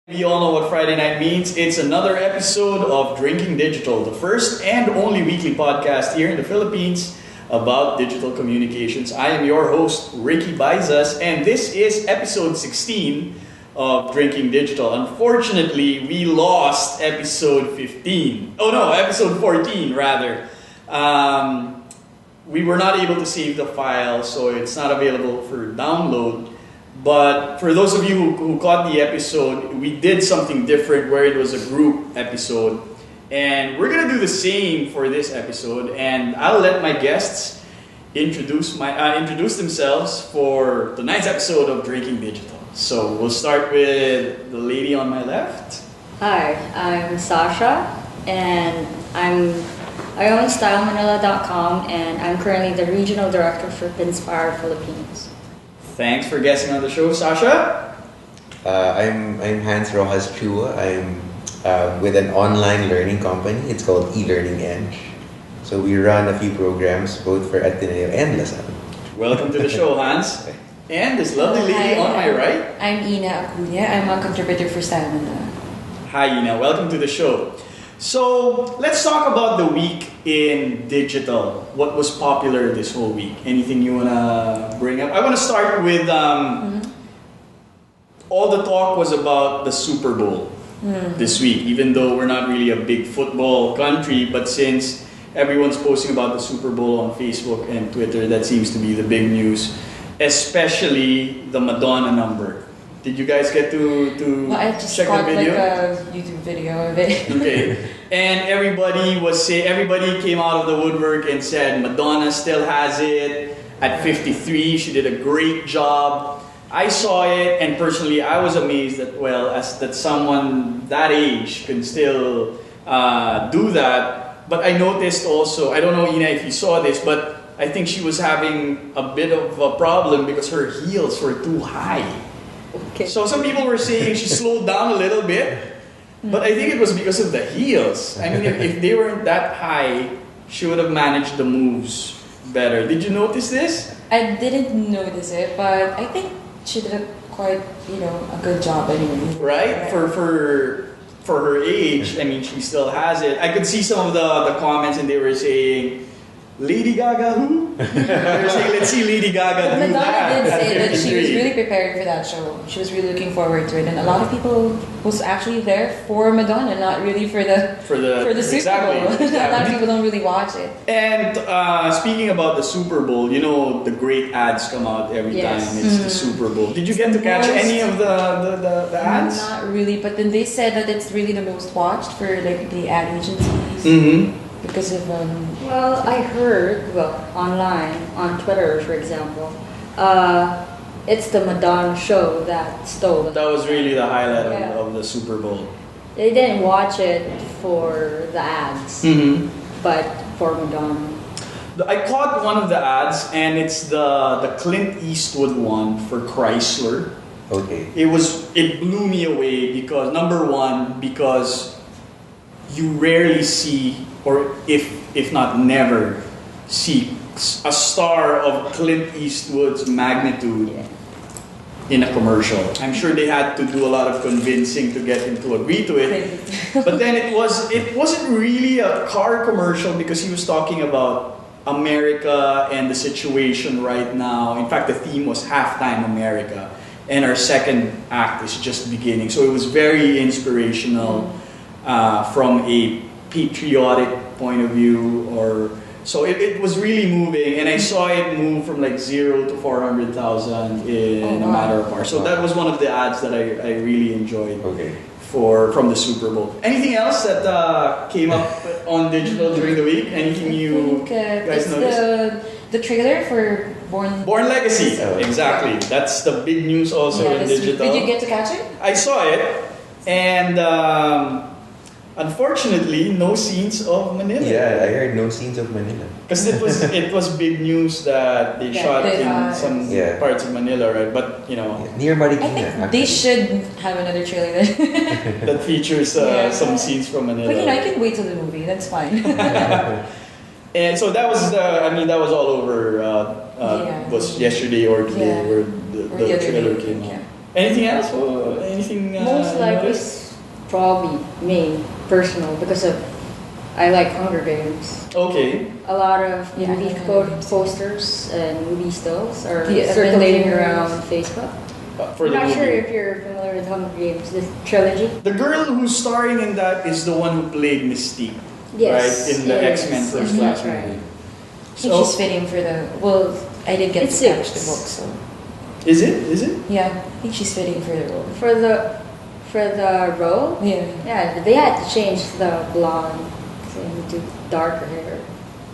We all know what Friday night means. It's another episode of Drinking Digital, the first and only weekly podcast here in the Philippines about digital communications. I am your host, Ricky Baizas, and this is episode 16 of Drinking Digital. Unfortunately, we lost episode 15. Oh no, episode 14 rather. We were not able to save the file, so it's not available for download. But for those of you who caught the episode, we did something different where it was a group episode. And we're going to do the same for this episode. And I'll let my guests introduce themselves for tonight's episode of Drinking Digital. So we'll start with the lady on my left. Hi, I'm Sasha, and I own StyleManila.com, and I'm currently the regional director for Pinspire Philippines. Thanks for guessing on the show, Sasha. I'm Hans Rojas Chua. I'm with an online learning company. It's called eLearning. So we run a few programs both for Ateneo and Lasal. Welcome to the show, Hans. And this lovely lady on my right. I'm Ina Acuña. I'm a contributor for Style Manila. Hi, Ina. Welcome to the show. So let's talk about the week in digital. What was popular this whole week? Anything you want to bring up? I want to start with all the talk was about the Super Bowl this week, even though we're not really a big football country. But since everyone's posting about the Super Bowl on Facebook and Twitter, that seems to be the big news, especially the Madonna number. Did you guys get to I just check got the video? like a YouTube video of it. Okay. And everybody came out of the woodwork and said Madonna still has it at 53. She did a great job. I saw it, and personally I was amazed that someone that age can still do that. But I noticed also, I don't know, Ina, if you saw this, but I think she was having a bit of a problem because her heels were too high. Okay. So some people were saying she slowed down a little bit, but I think it was because of the heels. I mean, if they weren't that high, she would have managed the moves better. Did you notice this? I didn't notice it, but I think she did a good job anyway. Right? Yeah. For her age, I mean, she still has it. I could see some of the comments, and they were saying, Lady Gaga who? They were saying, let's see Lady Gaga do Madonna that. did at say that she was 53. really prepared for that show. She was really looking forward to it, and a lot of people was actually there for Madonna, not really for the Super Bowl. A lot of people don't really watch it. And speaking about the Super Bowl, you know the great ads come out every time it's the Super Bowl. Did you get to catch any of the ads? Not really, but then they said that it's really the most watched for like the ad agencies. Mm-hmm. Because of Well, I heard, online, on Twitter, for example, it's the Madonna show that stole it. That was really the highlight Yeah. of the Super Bowl. They didn't watch it for the ads, but for Madonna. I caught one of the ads, and it's the Clint Eastwood one for Chrysler. Okay. It blew me away because number one, because you rarely see, or if not never see, a star of Clint Eastwood's magnitude in a commercial. I'm sure they had to do a lot of convincing to get him to agree to it. But then it wasn't really a car commercial because he was talking about America and the situation right now. In fact, the theme was Halftime America, and our second act is just beginning. So it was very inspirational from a patriotic point of view, so it was really moving, and I saw it move from like 0 to 400,000 in a matter of hours. So that was one of the ads that I really enjoyed from the Super Bowl. Anything else that came up on digital during the week? Anything you guys noticed? The trailer for Born Legacy. Exactly. That's the big news also in digital. Did you get to catch it? I saw it, and unfortunately, no scenes of Manila. Yeah, I heard no scenes of Manila. Because it was big news that they shot in some parts of Manila, right? But near Marikina. I think they should have another trailer then. that features some scenes from Manila. But I can wait till the movie. That's fine. And so that was that was all over. Was yesterday or today where the trailer came out. Anything else? Anything? Most likely, probably me, personal, because of I like Hunger Games. Okay. A lot of movie posters and movie stills are circulating around Facebook. I'm not sure if you're familiar with Hunger Games, the trilogy. The girl who's starring in that is the one who played Mystique, right? In the X-Men First Class movie. I think she's fitting for the. Well, I did get to catch the book, so. Is it? Yeah, I think she's fitting for the role. For the role? Yeah. Yeah, they had to change the blonde into darker hair.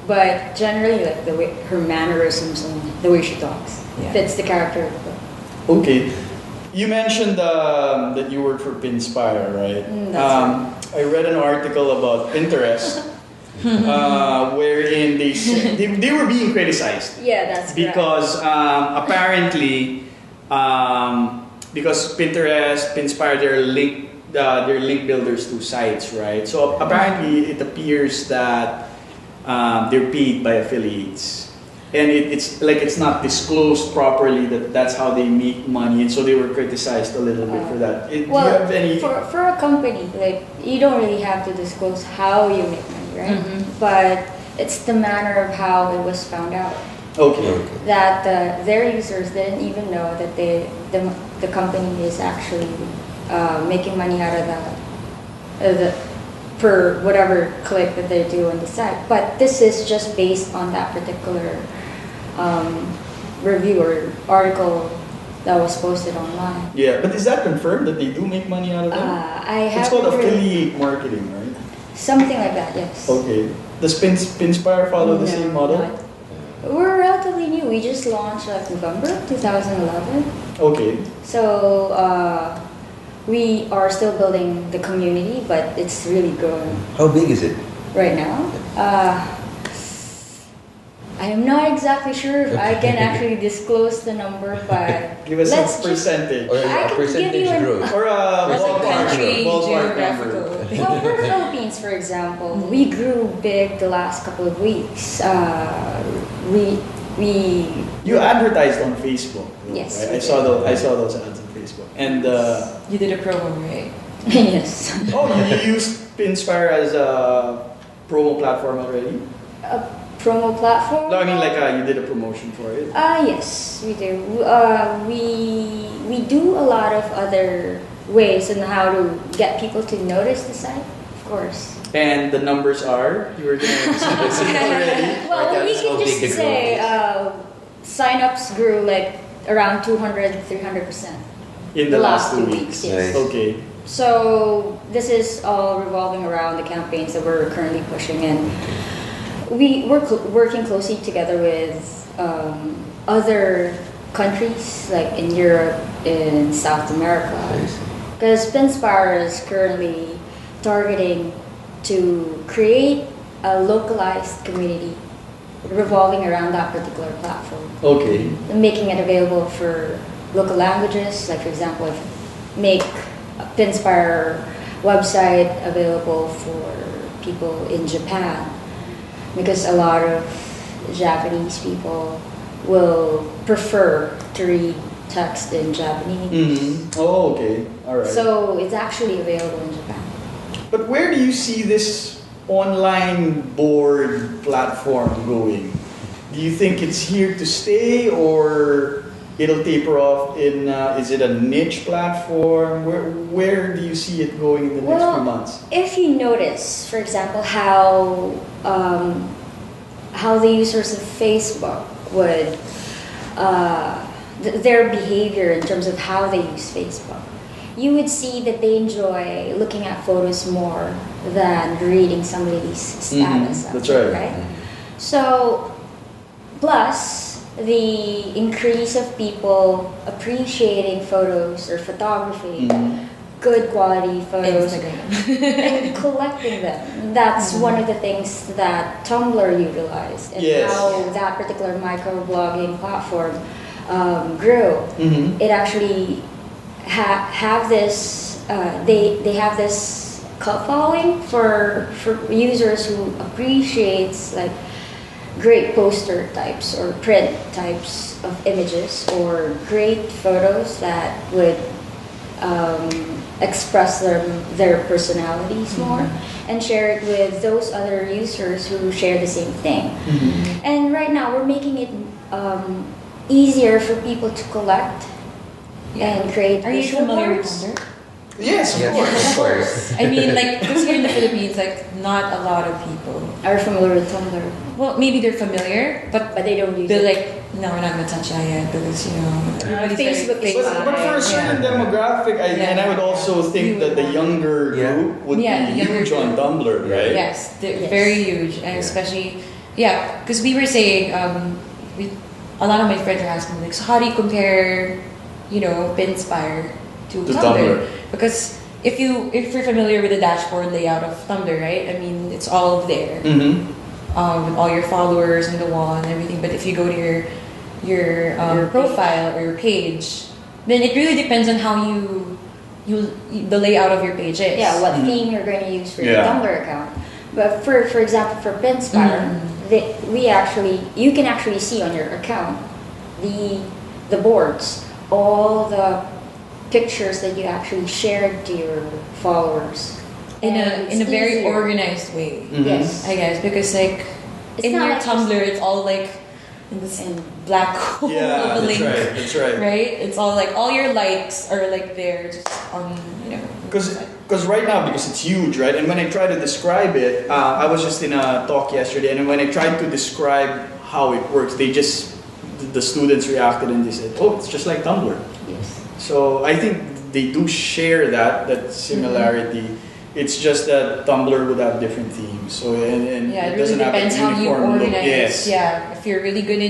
But generally, like the way her mannerisms and the way she talks fits the character. Okay. You mentioned that you work for Pinspire, right? That's right. I read an article about Pinterest wherein they were being criticized. Yeah, that's correct. Because apparently, because Pinterest, Pinspire, they're link builders to sites, right? So apparently, it appears that they're paid by affiliates. And it's not disclosed properly that's how they make money, and so they were criticized a little bit for that. Do you have any? For a company, like you don't really have to disclose how you make money, right? But it's the manner of how it was found out. Okay. That their users didn't even know that the company is actually making money out of the per whatever click that they do on the site. But this is just based on that particular review or article that was posted online. Yeah, but is that confirmed that they do make money out of it? It's called affiliate marketing, right? Something like that, yes. Okay. Does Pinspire follow the same model? We're relatively new. We just launched like November 2011. Okay. So we are still building the community, but it's really growing. How big is it? Right now? I am not exactly sure if I can actually disclose the number, but give us a percentage. Or a percentage growth. Or a ballpark geographical. Well, for Philippines, for example, we grew big the last couple of weeks. You advertised on Facebook. Yes. Right? I saw those ads on Facebook. And you did a promo, right? Yes. Oh, you used Pinspire as a promo platform already? A promo platform? No, I mean like you did a promotion for it. Yes, we do. We do a lot of other ways on how to get people to notice the site, of course. And the numbers are? You were going to say this already? Well, we can just say sign-ups grew like around 200-300%. In the last 2 weeks? Yes. Nice. Okay. So this is all revolving around the campaigns that we're currently pushing, and we're working closely together with other countries like in Europe, in South America. Because Pinspire is currently targeting to create a localized community revolving around that particular platform. Okay. Making it available for local languages, like for example, if make a Pinspire website available for people in Japan, because a lot of Japanese people will prefer to read text in Japanese. Mm-hmm. Oh, okay. All right. So it's actually available in Japan. But where do you see this online board platform going? Do you think it's here to stay, or it'll taper off in, is it a niche platform? Where do you see it going in the next few months? If you notice, for example, how the users of Facebook would, their behavior in terms of how they use Facebook, you would see that they enjoy looking at photos more than reading somebody's status. That's right. So, plus the increase of people appreciating photos or photography, good quality photos, and collecting them. That's one of the things that Tumblr utilized, and how that particular microblogging platform grew. It actually have this. They have this cult following for users who appreciates like great poster types or print types of images, or great photos that would express their personalities more, and share it with those other users who share the same thing. And right now we're making it easier for people to collect and create. Are you visual familiar with boards. Tumblr? Yes, of course. I mean, like, because here in the Philippines, like, not a lot of people Are familiar with Tumblr, well, maybe they're familiar, but but they don't use they're it. like, no, we're not gonna touch that yet because everybody's Facebook is very But for a certain demographic, and I would also think that the younger group would be huge on Tumblr, right? Yes, they're very huge, and especially, because we were saying, a lot of my friends are asking me, like, so how do you compare, Pinspire to Tumblr? Because if you're familiar with the dashboard layout of Tumblr, right? I mean, it's all there, with all your followers on the wall and everything. But if you go to your profile or your page, then it really depends on how the layout of your page is. Yeah, what theme you're going to use for your Tumblr account. But for example, for Pinspire, you can actually see on your account the boards, all the pictures that you actually shared to your followers in a very easier. organized way. Yes, I guess, because like it's in not your like Tumblr, it's all like in this black hole Yeah, of a that's link. right. That's right. Right? It's all like all your likes are like there, just on Because right now, because it's huge, right? And when I try to describe it, I was just in a talk yesterday, and when I tried to describe how it works, the students reacted and they said, "Oh, it's just like Tumblr." yes. So I think they do share that similarity. It's just that Tumblr would have different themes. So and it it really doesn't have a depends how you uniform look. organize. Yes. Yeah, if you're really good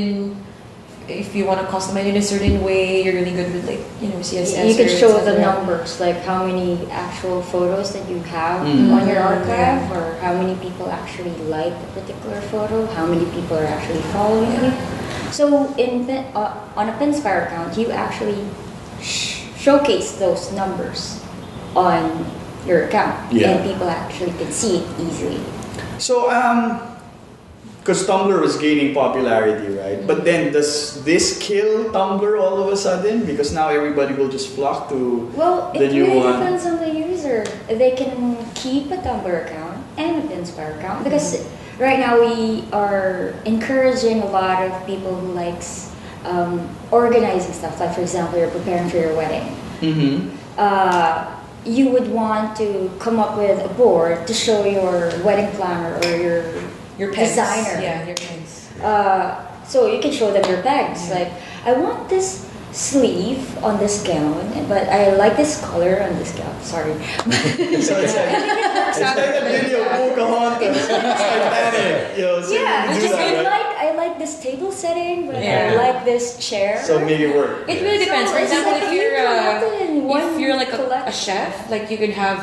if you want to customize it in a certain way, you're really good with like CSS. You can or show the etc. numbers, like how many actual photos that you have on your archive, or how many people actually like a particular photo, how many people are actually following you. So on a Pinspire account, you actually showcase those numbers on your account, and people actually can see it easily. So because Tumblr was gaining popularity, right? But then does this kill Tumblr all of a sudden? Because now everybody will just flock to the new really one. depends on the user. They can keep a Tumblr account and a Pinspire account, because right now we are encouraging a lot of people who likes organizing stuff. Like, for example, you're preparing for your wedding. You would want to come up with a board to show your wedding planner or your pegs. designer. Yeah, your pegs. So you can show them your pegs. Like, I want this sleeve on this gown, but I like this color on this gown. Sorry. So it's like a video of Pocahontas. Titanic. So Yeah, you do that, right? I like this table setting, but I like this chair. So make it work. It really depends. For it's example, like if you're like a chef, like you can have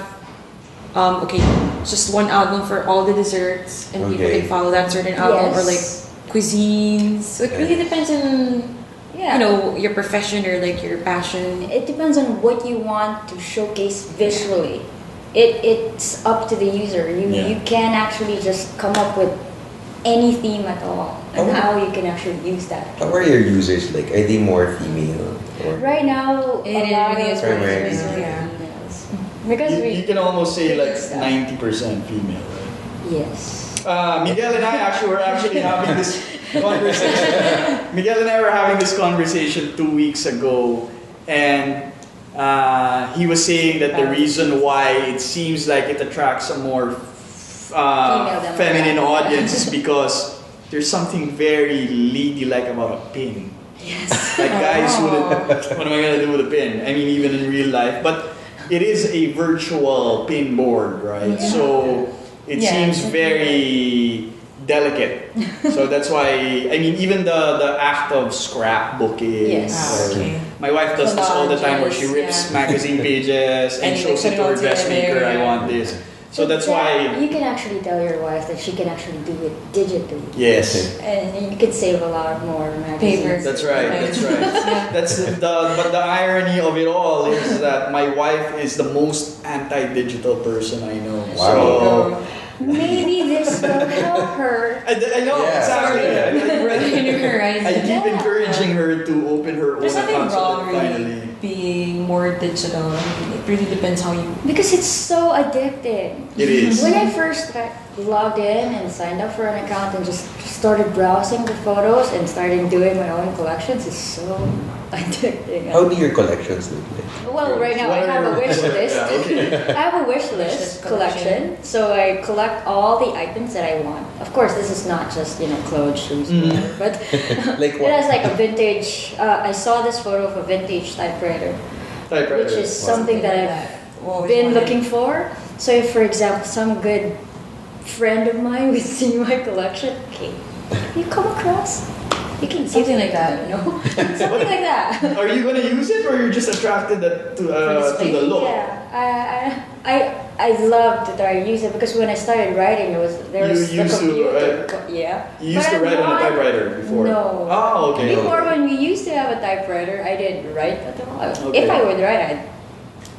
just one album for all the desserts, and people can follow that certain album, or like cuisines. So it really depends on your profession or like your passion. It depends on what you want to showcase visually. It's up to the user. You can actually just come up with any theme at all, and how you can actually use that. How are your users like? Are they more female? Or? Right now, It a lot really of is primarily users are female, females. Because You can almost say like stuff. 90% female, right? Yes. Miguel and I were actually having this conversation. Miguel and I were having this conversation 2 weeks ago, and he was saying that the reason why it seems like it attracts a more feminine audience is because there's something very ladylike about a pin. Yes. Like guys wouldn't, what am I gonna do with a pin? I mean, even in real life, but it is a virtual pin board, right? Yeah. So it seems very delicate. So that's why, I mean, even the act of scrapbooking. Yes. My wife does this all the time where she rips magazine pages and shows it to her dressmaker, I want this. So that's why... You can actually tell your wife that she can actually do it digitally. Yes. And you can save a lot more magazines. Paper. That's right. That's but the irony of it all is that my wife is the most anti-digital person I know. Wow. maybe this will help her. I know, Yeah. exactly. New horizons. I keep Yeah. encouraging her to open her own There's nothing account so wrong that really finally. being more digital. I mean, it really depends how you. Because it's so addicting. It is. When I first logged in and signed up for an account and just started browsing the photos and started doing my own collections, it's so addicting. How do your collections look like? Well, right now I What are have a your- wish list. Yeah, okay. I have a wish list list collection. So I collect all the items that I want. Of course, this is not just clothes, shoes, whatever, but Like it what? has like a vintage. I saw this photo of a vintage typewriter, Typewriter. which is something that I've Always been wanted. looking for. So if, for example, some good friend of mine would see my collection, okay, you come across, you can give Something it like that. to me, something like that. Are you gonna use it, or you're just attracted to display? the look? Yeah, I love to try to use it because when I started writing, there You was the used to, computer. Yeah. You used But to I'm write on a not- typewriter before. No. Oh, okay. Before, okay. when we used to have a typewriter, I didn't write at all. Okay. If I would write, I'd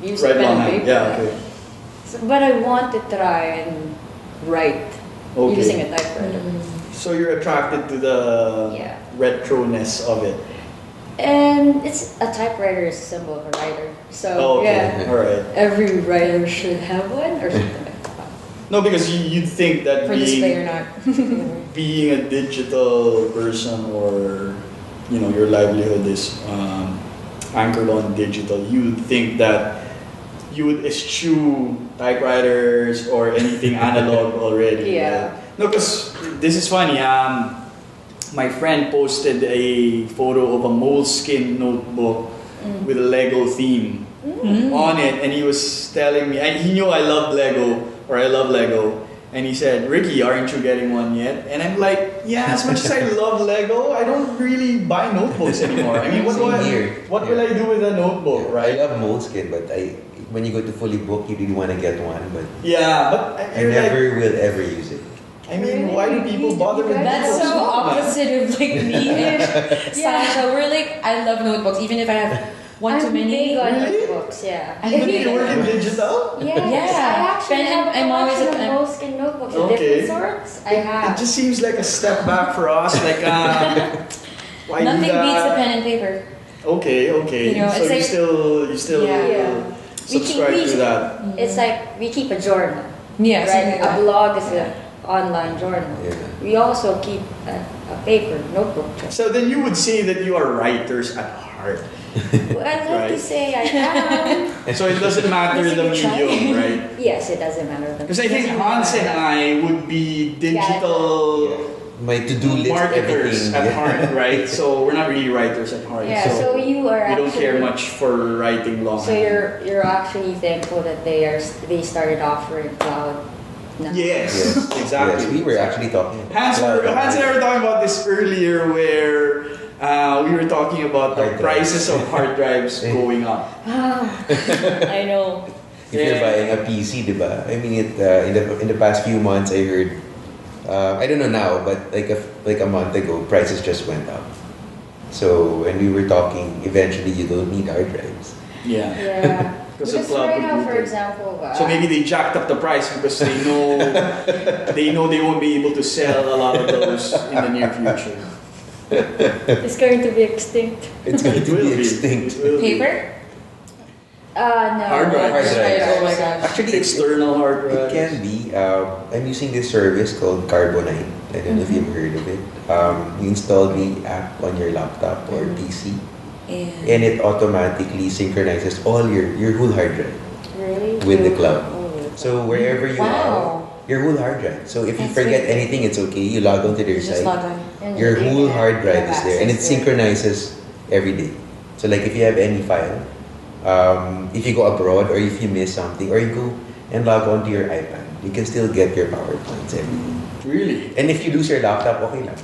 use a Write pen and longhand. paper. Yeah. Okay. But I want to try and write Okay. using a typewriter. So you're attracted to the Yeah. retroness of it. And it's a typewriter is a symbol of a writer. So Oh, okay. yeah, All right. every writer should have one or something like that. No, because you'd think that For display or not. being a digital person, or your livelihood is anchored on digital, you'd think that you would eschew typewriters or anything analog already. Yeah. right? No, because this is funny. My friend posted a photo of a moleskin notebook with a Lego theme on it, and he was telling me, and he knew I love Lego, or I love Lego, and he said, "Ricky, aren't you getting one yet?" And I'm like, "Yeah, as much as I love Lego, I don't really buy notebooks anymore. I mean, what Same here. what will I do with a notebook, I right?" love moleskin, but when you go to fully book, you really want to get one, but Yeah, but I you're like, never will ever use it. I mean, why do people bother with That's notebooks? so opposite of like me and Yeah. Sasha. We're like, I love notebooks, even if I have one too I'm many. big on Really? notebooks, yeah. I'm Even big if you work in digital? Yes, Yeah. I actually Pen have a and- I'm always collection a- of moleskin notebooks of Okay. different sorts. I It have. just seems like a step back for us. Like, why Nothing do that? beats the pen and paper. Okay, okay. You know, so it's you still Yeah. subscribe We to keep- that. It's like we keep a journal, Yeah, right? something like A that. blog is an online journal. Yeah. We also keep a paper notebook. journal. So then you would say that you are writers at heart. Well, I'd like to Right. say I am. So it doesn't matter the medium, right? Yes, it doesn't matter. Because I think Hans and I would be digital My to-do list, marketers everything. at yeah. heart, right? So we're not really writers at heart. Yeah, so you are we don't care actually- much for writing long. So you're actually thankful that they started offering cloud. now. Yes, Yes. exactly. Yes, we were actually talking about Hans and I were talking about this earlier, where we were talking about the Hard drives. prices of hard drives going up. I know. If you're Yeah. buying a PC, diba? I mean, in the past few months, I heard, I don't know now, but like a month ago, prices just went up. So when we were talking, eventually you don't need hard drives. Yeah. Yeah. Because of Because cloud right now, for computing. example, So maybe they jacked up the price because they know they won't be able to sell a lot of those in the near future. it's going to be extinct. It's going It to will be extinct. It will be. Paper? No. Hard drive. Hard drive. Oh my gosh. Actually, External hard it drives. can be. I'm using this service called Carbonite. I don't know if you've heard of it. You install the app on your laptop or PC, and it automatically synchronizes all your whole hard drive Really? with the cloud. Oh, So wherever you Wow. are, your whole hard drive. So if you That's forget great. anything, it's okay. You log onto their Just site. log on. And Your you whole can hard drive have is there, and it access to synchronizes every day. So like if you have any file, if you go abroad or if you miss something, or you go and log on to your iPad, you can still get your PowerPoints every day. Really? And if you lose your laptop, okay lang.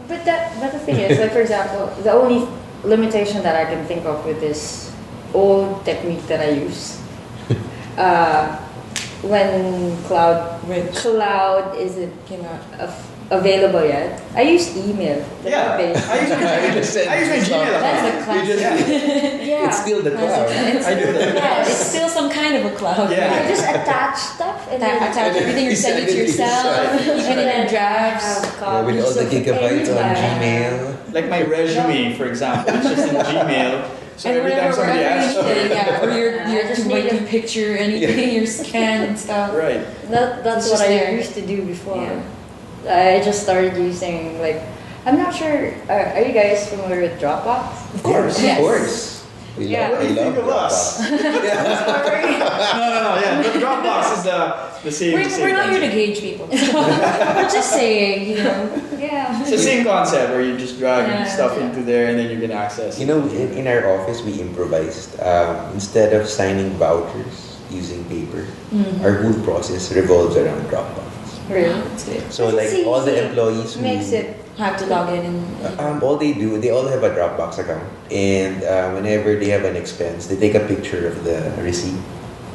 But the thing is, like for example, the only limitation that I can think of with this old technique that I use, when cloud isn't available yet, I use email. Yeah. database. I use my Gmail account. That's a You classic. just- Yeah. It's still the cloud. I do that. Yeah, it's still some kind of a cloud. Yeah. I just attach stuff and attach everything or send it to yourself, even in drafts. With all the gigabytes on Gmail. Like my resume, for example, it's just in Gmail. So And every time whenever, somebody wherever asks you need it, for yeah, or your just need two-by-two picture, anything, your scan and stuff. right. That's It's what just I there. used to do before. Yeah. I just started using like I'm not sure. Are you guys familiar with Dropbox? Of course. Yes. Of course. We Yeah. love, What do you I love think of us? Dropbox. No. Yeah, the Dropbox is the same. the same We're not here to concept. gauge people. We're just saying, you know. Yeah. It's the same concept where you just drag Yeah, stuff yeah. into there and then you can access. You know, in our office, we improvised. Instead of signing vouchers using paper, our whole process revolves around Dropbox. Really? That's good. So, It's like, all the easy. employees who... Makes it. Have to log in and all they do, they all have a Dropbox account. And whenever they have an expense, they take a picture of the receipt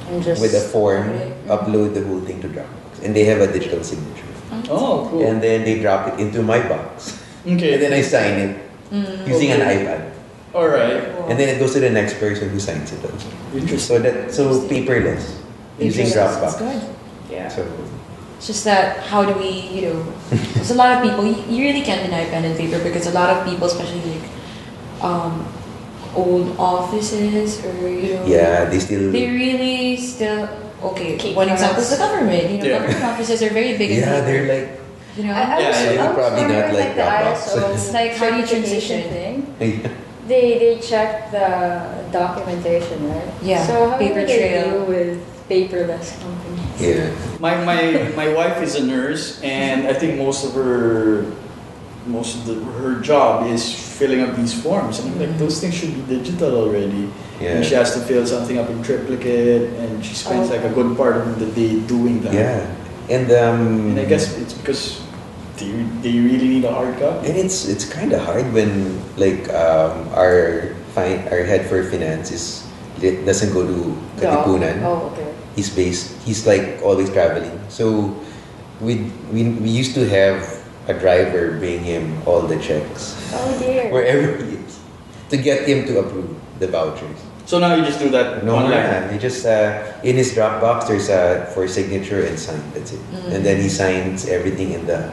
And just with a form, Okay. upload the whole thing to Dropbox. And they have a digital signature. Oh, cool. And then they drop it into my box. Okay. And then I sign it using an iPad. All right. And then it goes to the next person who signs it also. Interesting. So paperless using That's Dropbox. good. Yeah. So It's just that how do we, you know, there's a lot of people, you really can't deny pen and paper because a lot of people, especially like old offices or, you know, yeah, they really still, okay, Keep one files. example is the government, you know, Yeah. government offices are very big in yeah, paper, they're like you know, I was, Yeah, yeah. I was Probably not wondering, like the Dropbox. ISO It's like how do you certification transition? thing. They check the documentation, right? Yeah, So how paper do they trail. deal with paperless companies? yeah. My wife is a nurse, and I think her job is filling up these forms, and I'm like, those things should be digital already. And she Yeah. has to fill something up in triplicate, and she spends like a good part of the day doing that. Yeah. And And I guess it's because they really need a hard copy. and it's kind of hard when like our head for finance doesn't go to Katipunan. Oh, okay. He's like always traveling. So we used to have a driver bring him all the checks Oh dear. wherever he is to get him to approve the vouchers. So now you just do that No, online. he just in his Dropbox there's a for signature and sign. That's it. And then he signs everything in the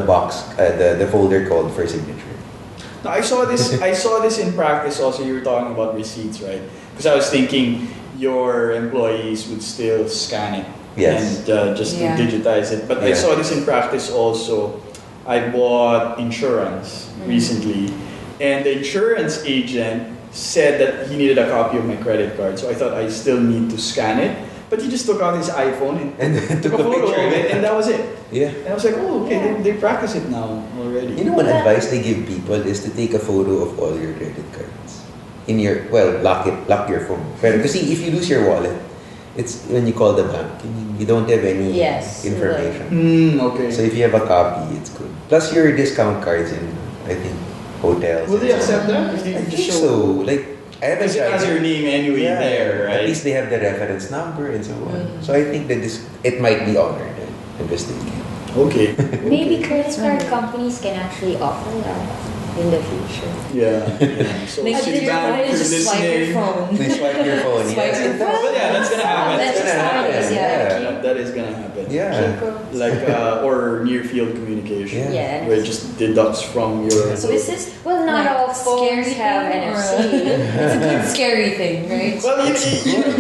box, the folder called for signature. Now, I saw this in practice also. You were talking about receipts, right? Because I was thinking your employees would still scan it Yes. and just to Yeah. digitize it. But I Yeah. saw this in practice also. I bought insurance recently, and the insurance agent said that he needed a copy of my credit card. So I thought I still need to scan it. But he just took out his iPhone and And took a photo of it, and that was it. Yeah. And I was like, oh, okay, Yeah. they practice it now already. You know, one advice they give people is to take a photo of all your credit cards. Lock your phone. Because see, if you lose your wallet, it's when you call the bank, you don't have any Yes, information. Okay. So if you have a copy, it's good. Plus your discount cards in, I think, hotels. Will they and so on. accept that? If I you think just show so. Like, I haven't Because it has tried your name anyway there, right? At least they have the reference number and so on. So I think that it might be honored. I'm just thinking. Okay. Maybe credit That's card right. companies can actually offer that in the future. Yeah. So Like, Citibank, you you're just swipe your listening. phone. They swipe your phone. Swipe yes. your phone. But yeah, that's gonna happen. That's gonna happen, yeah. That is gonna happen. Yeah. Like or near field communication. Yeah. Where it just deducts from your. So is this Well, not like, all phones scary have thing or- NFC. it's a good scary thing, right? Well,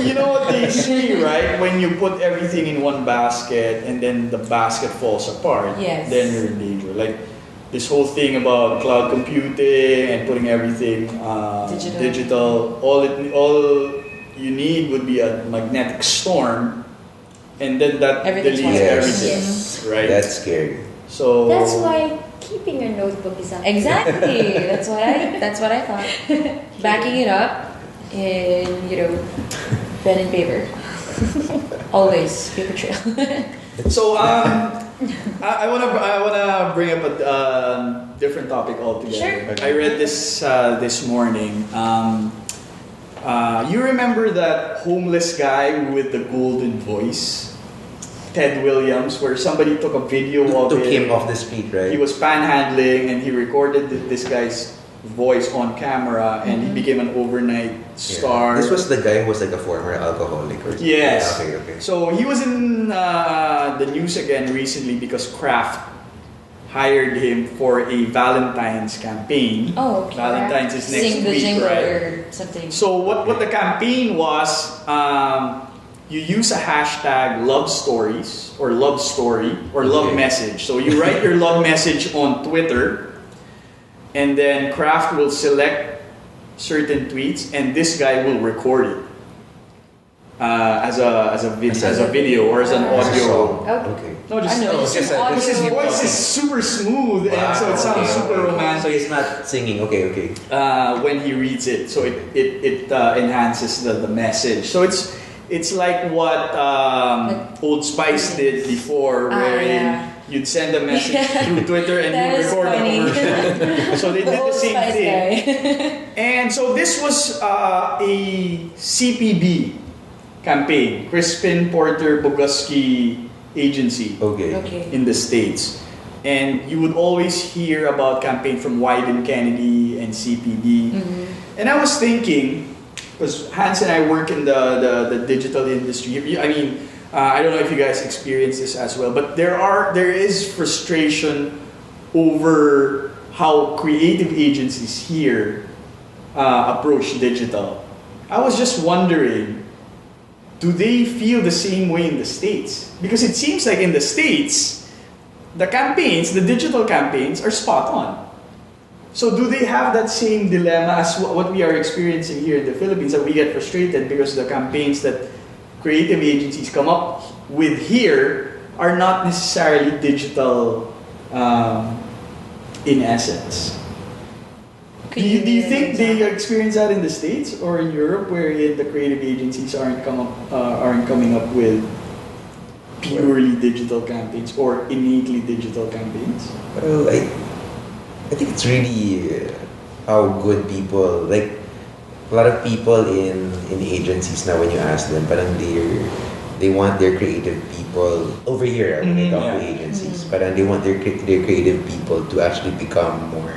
you know what they say, right? When you put everything in one basket and then the basket falls apart, Yes. then you're in danger. Like this whole thing about cloud computing and putting everything digital. All you need would be a magnetic storm, and then that Everything deletes falls apart. everything, Yes. right? That's scary. So That's why keeping a notebook is up. Exactly. That's what I thought. Backing it up in, pen and paper. Always paper trail. So I wanna bring up a different topic altogether. Sure. I read this morning. You remember that homeless guy with the golden voice, Ted Williams, where somebody took a video of Took him off the street, right? He was panhandling and he recorded this guy's voice on camera, and he became an overnight star. This was the guy who was like a former alcoholic or something. Yes. Okay. So he was in the news again recently because Kraft hired him for a Valentine's campaign. Oh, okay. Valentine's is next Sing the week, jingle right? or something. So what the campaign was, you use a hashtag love stories or love story or love message. So you write your love message on Twitter, and then Kraft will select certain tweets, and this guy will record it as a video or as an audio. Okay. No, just because his voice is super smooth, and so it sounds super romantic. So he's not singing. Okay. When he reads it, so it enhances the message. So it's like what Old Spice did before, wherein you'd send a message through Twitter and you'd record a commercial. So they did the same thing. And so this was a CPB campaign, Crispin Porter Boguski Agency in the States. And you would always hear about campaign from Wyden Kennedy and CPB. And I was thinking, because Hans and I work in the digital industry. I mean, I don't know if you guys experience this as well, but there is frustration over how creative agencies here approach digital. I was just wondering, do they feel the same way in the States? Because it seems like in the States, the digital campaigns are spot on. So do they have that same dilemma as what we are experiencing here in the Philippines, that we get frustrated because the campaigns that creative agencies come up with here are not necessarily digital in essence? Do you think they experience that in the States or in Europe, where the creative agencies aren't coming up with purely digital campaigns or innately digital campaigns? Well, I think it's really how good people, like a lot of people in agencies now, when you ask them, parang they want their creative people over here when they talk to agencies, but they want their creative people to actually become more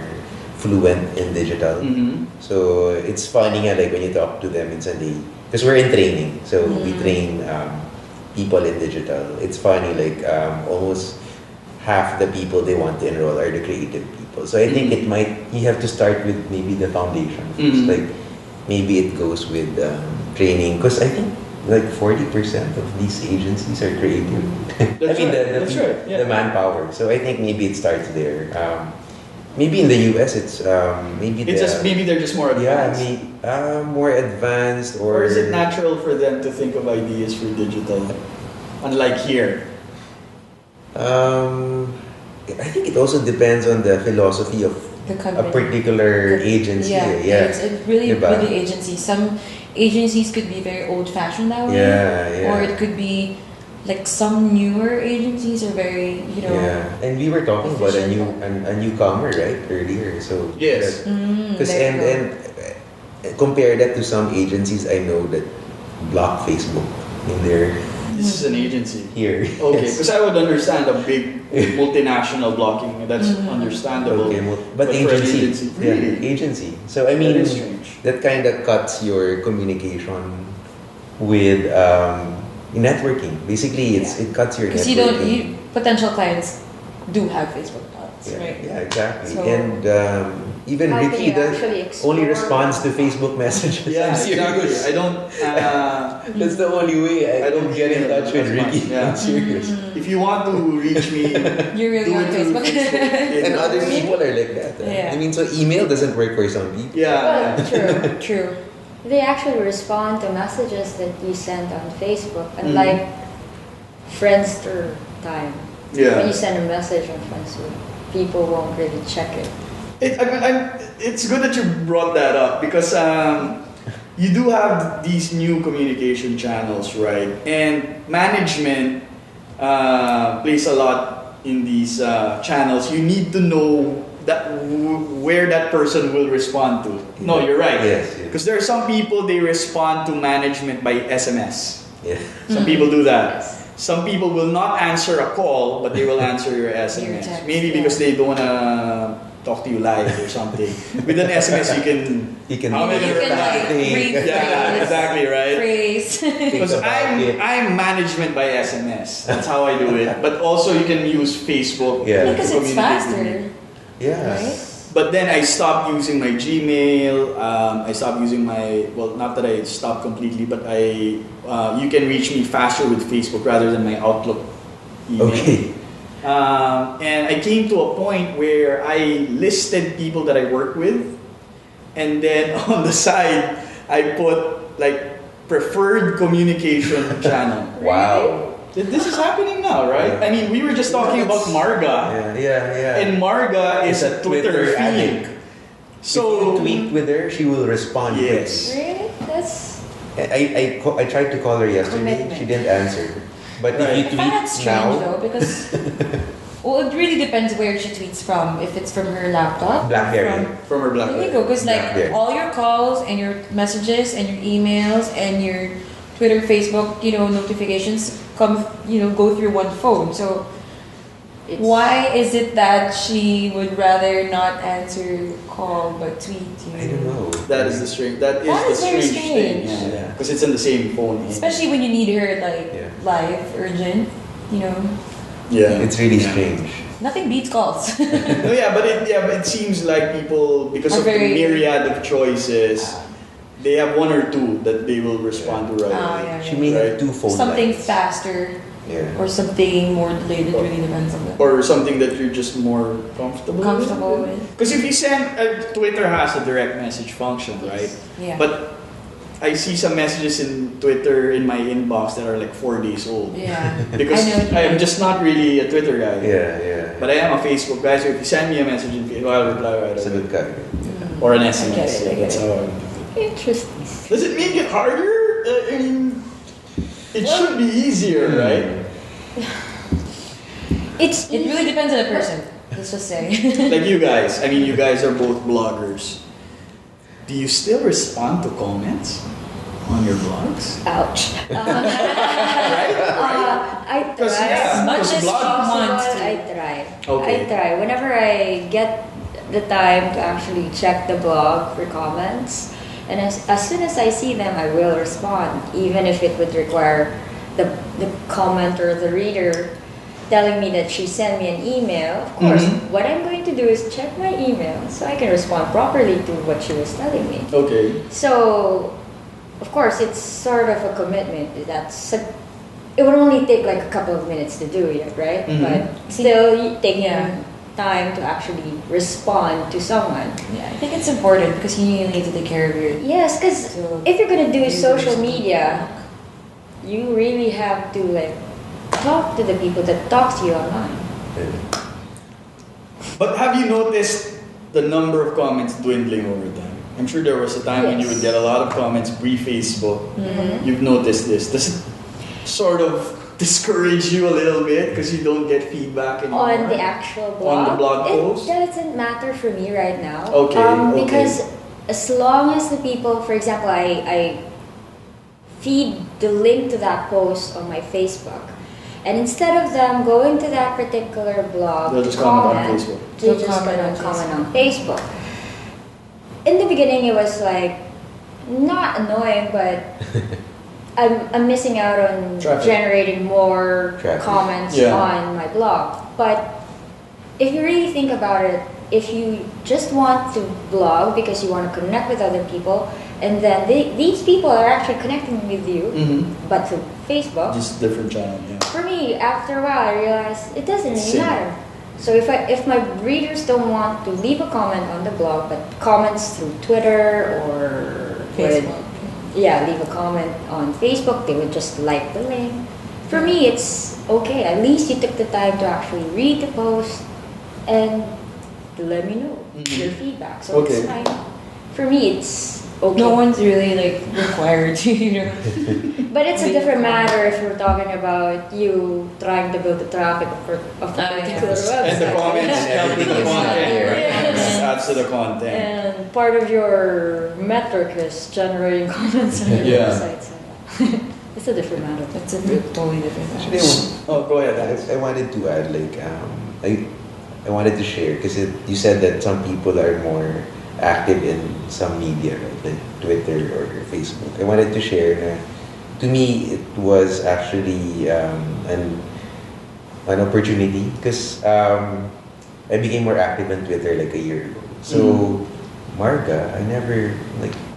fluent in digital. So it's funny, like when you talk to them, it's because we're in training, so we train people in digital. It's funny, like almost half the people they want to enroll are the creative people. So I think you have to start with maybe the foundation first. Like maybe it goes with training, because I think like 40% of these agencies are creative. The manpower. So I think maybe it starts there. Maybe in the US it's maybe they're just more advanced. Yeah, more advanced, or is it natural for them to think of ideas for digital, unlike here? I think it also depends on the philosophy of a particular agency. It's really with the agency. Some agencies could be very old-fashioned that way, or it could be like some newer agencies are very, and we were talking about a newcomer, right, earlier. So yes, because and compare that to some agencies I know that block Facebook in their. This is an agency here. Okay, because I would understand a big multinational blocking. That's understandable. Okay, but agency. Really? Agency. So I mean, that kind of cuts your communication with networking. Basically, it cuts your networking. Because potential clients do have Facebook accounts, right? Yeah, exactly. So, and even Ricky only responds to Facebook messages. Yeah, exactly. I don't. That's the only way I don't get in touch with Ricky. Yeah. I'm serious. If you want to reach me, you're really on Facebook. And other people are like that. I mean, so email doesn't work for some people. Yeah. Well, True. They actually respond to messages that you send on Facebook, unlike Friendster time. Yeah. When you send a message on Friendster, people won't really check it. It's good that you brought that up, because you do have these new communication channels, right? And management plays a lot in these channels. You need to know where that person will respond to. No, you're right. Yes. Because there are some people, they respond to management by SMS. Yeah. Some people do that. Yes. Some people will not answer a call, but they will answer your SMS. Text, Maybe because they don't want to talk to you live or something. With an SMS, you can. How am I You gonna can reply? like rephrase. Yeah, exactly, right? Phrase. Because I'm management by SMS. That's how I do it. But also you can use Facebook. Yeah. Because to it's communicate with me. faster. Yeah. Right? But then I stopped using my Gmail. I stopped using my, well, not that I stopped completely, but you can reach me faster with Facebook rather than my Outlook email. Okay. And I came to a point where I listed people that I work with, and then on the side I put like preferred communication channel. Wow. This is happening now, right? Yeah. I mean, we were just talking about Marga. Yeah. And Marga is a Twitter feed. addict. So if you tweet with her, she will respond. Yes. Really? That's I tried to call her yesterday. Commitment. She didn't answer. But Right. if you I find that tweet strange now, though because well, it really depends where she tweets from. If it's from her laptop, BlackBerry. from her There you BlackBerry. go. Because like BlackBerry. all your calls and your messages and your emails and your Twitter, Facebook, notifications go through one phone. So it's, why is it that she would rather not answer call but tweet you? I don't know. That is the strange. That That is is the very strange thing. strange. Yeah, because it's in the same phone. Especially when you need her like Yeah. live, urgent. Yeah, It's really Yeah. strange. Nothing beats calls. No, but it seems like people, because Are of the very- myriad of choices, they have one or two that they will respond to right away. yeah, She may have Right. two phone something lines. faster Yeah. or something more delayed. It really depends on the Or something that you're just more comfortable with. Because if you send, Twitter has a direct message function, right? Yeah. But I see some messages in Twitter in my inbox that are like 4 days old. yeah. Because I know what you I am mean. just not really a Twitter guy. Yeah. But I am a Facebook guy, so if you send me a message in Facebook, I'll reply right It's a away. good guy. Or an I SMS. get it, I get That's it. how I would do it. interesting. Does it make it harder? I mean, it should be easier, right? It really depends on the person. Let's just say. Like you guys. I mean, you guys are both bloggers. Do you still respond to comments on your blogs? Ouch. Right? I Because, try. yeah, As much because as blogs- you want to. I try. Okay. I try. Whenever I get the time to actually check the blog for comments, and as soon as I see them, I will respond, even if it would require the commenter, the reader, telling me that she sent me an email. Of course, what I'm going to do is check my email so I can respond properly to what she was telling me. Okay. So, of course, it's sort of a commitment. It would only take like a couple of minutes to do it, right? Mhm. But still, taking Yeah. time to actually respond to someone. Yeah, I think it's important because you need to take care of your. Yes, because So, if you're gonna do you social respond. media, you really have to like talk to the people that talk to you online. But have you noticed the number of comments dwindling over time? I'm sure there was a time when you would get a lot of comments pre-Facebook. Mm-hmm. You've noticed this. Does it sort of discourage you a little bit because you don't get feedback anymore? On the actual blog, On the blog post? it doesn't matter for me right now. Okay, okay. Because as long as the people, for example, I feed the link to that post on my Facebook, and instead of them going to that particular blog, They'll just comment on Facebook. They're They'll just comment gonna on comment on Facebook. In the beginning, it was like not annoying, but I'm missing out on Traffic. generating more Traffic. comments Yeah. on my blog. But if you really think about it, if you just want to blog because you want to connect with other people, and then these people are actually connecting with you, Mm-hmm. but through Facebook, Just different channel, yeah. for me, after a while, I realized it doesn't really Same. matter. So if my readers don't want to leave a comment on the blog, but comments through Twitter or Facebook. leave a comment on Facebook, they would just like the link. For me, it's okay. At least you took the time to actually read the post and to let me know your feedback. So Okay. it's fine. For me, it's okay. No one's really like required to, But it's a Read different the comment. matter if we're talking about you trying to build the traffic of a particular website. And the comments And help with the everything is content, there. right? Yes. Adds to the content. And part of your metric is generating comments on your Yeah. website. So it's a different matter. It's a totally different. Actually, Oh, go ahead, Alex. I wanted to add I I wanted to share because you said that some people are more active in some media, right? Like Twitter or Facebook. I wanted to share na to me it was actually an opportunity because I became more active on Twitter like a year ago. So Marga, I never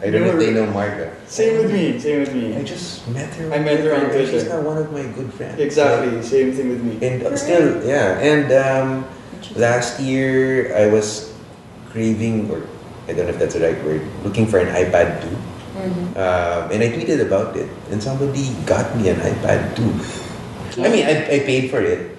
I don't know if they know Marga. Same with me. I just met her. I met her on Twitter. She's now one of my good friends. Exactly, same thing with me. And still, yeah. And last year I was craving, or I don't know if that's the right word, looking for an iPad 2. And I tweeted about it, and somebody got me an iPad 2. I mean, I paid for it.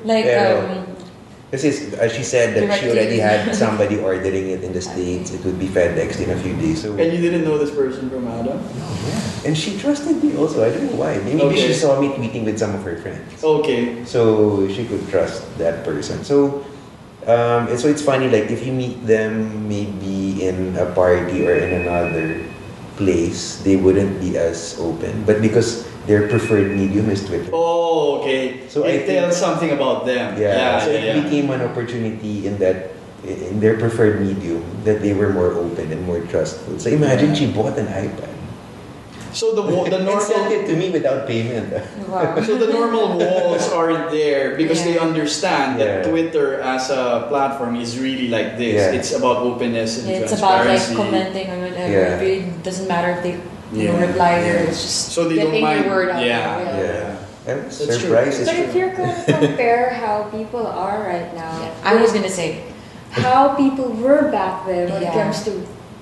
Because she said that she already had somebody ordering it in the States. It would be FedEx in a few days. So. And you didn't know this person from Adam? No, yeah. And she trusted me also. I don't know why. Maybe she saw me tweeting with some of her friends. Okay. So she could trust that person. So it's funny, like if you meet them maybe in a party or in another place, they wouldn't be as open. But because their preferred medium is Twitter. Oh, okay. So it tells something about them. So it became an opportunity in their preferred medium that they were more open and more trustful. So imagine she bought an iPad. So the normal sent it to me without payment. Wow. So the normal walls aren't there because they understand that Twitter as a platform is really like this. Yeah. It's about openness and it's about transparency. commenting or whatever. Yeah. It really doesn't matter if they reply or it's just so they getting don't mind. your word out Yeah. there. I'm That's surprised. But if you're going to compare how people are right now, I was gonna say how people were back then when it Yeah. comes to,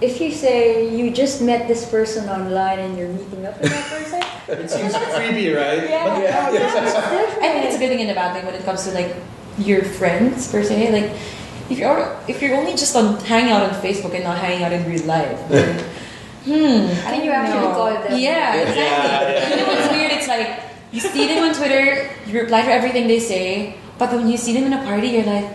if you say you just met this person online and you're meeting up with that person, It seems creepy, right? yeah, But that's different. I think it's a good thing and a bad thing when it comes to like your friends per se. Like if you're only just on hanging out on Facebook and not hanging out in real life, then, Can you actually call them? Yeah, exactly. You know what's weird? It's like you see them on Twitter, you reply to everything they say, but when you see them in a party, you're like,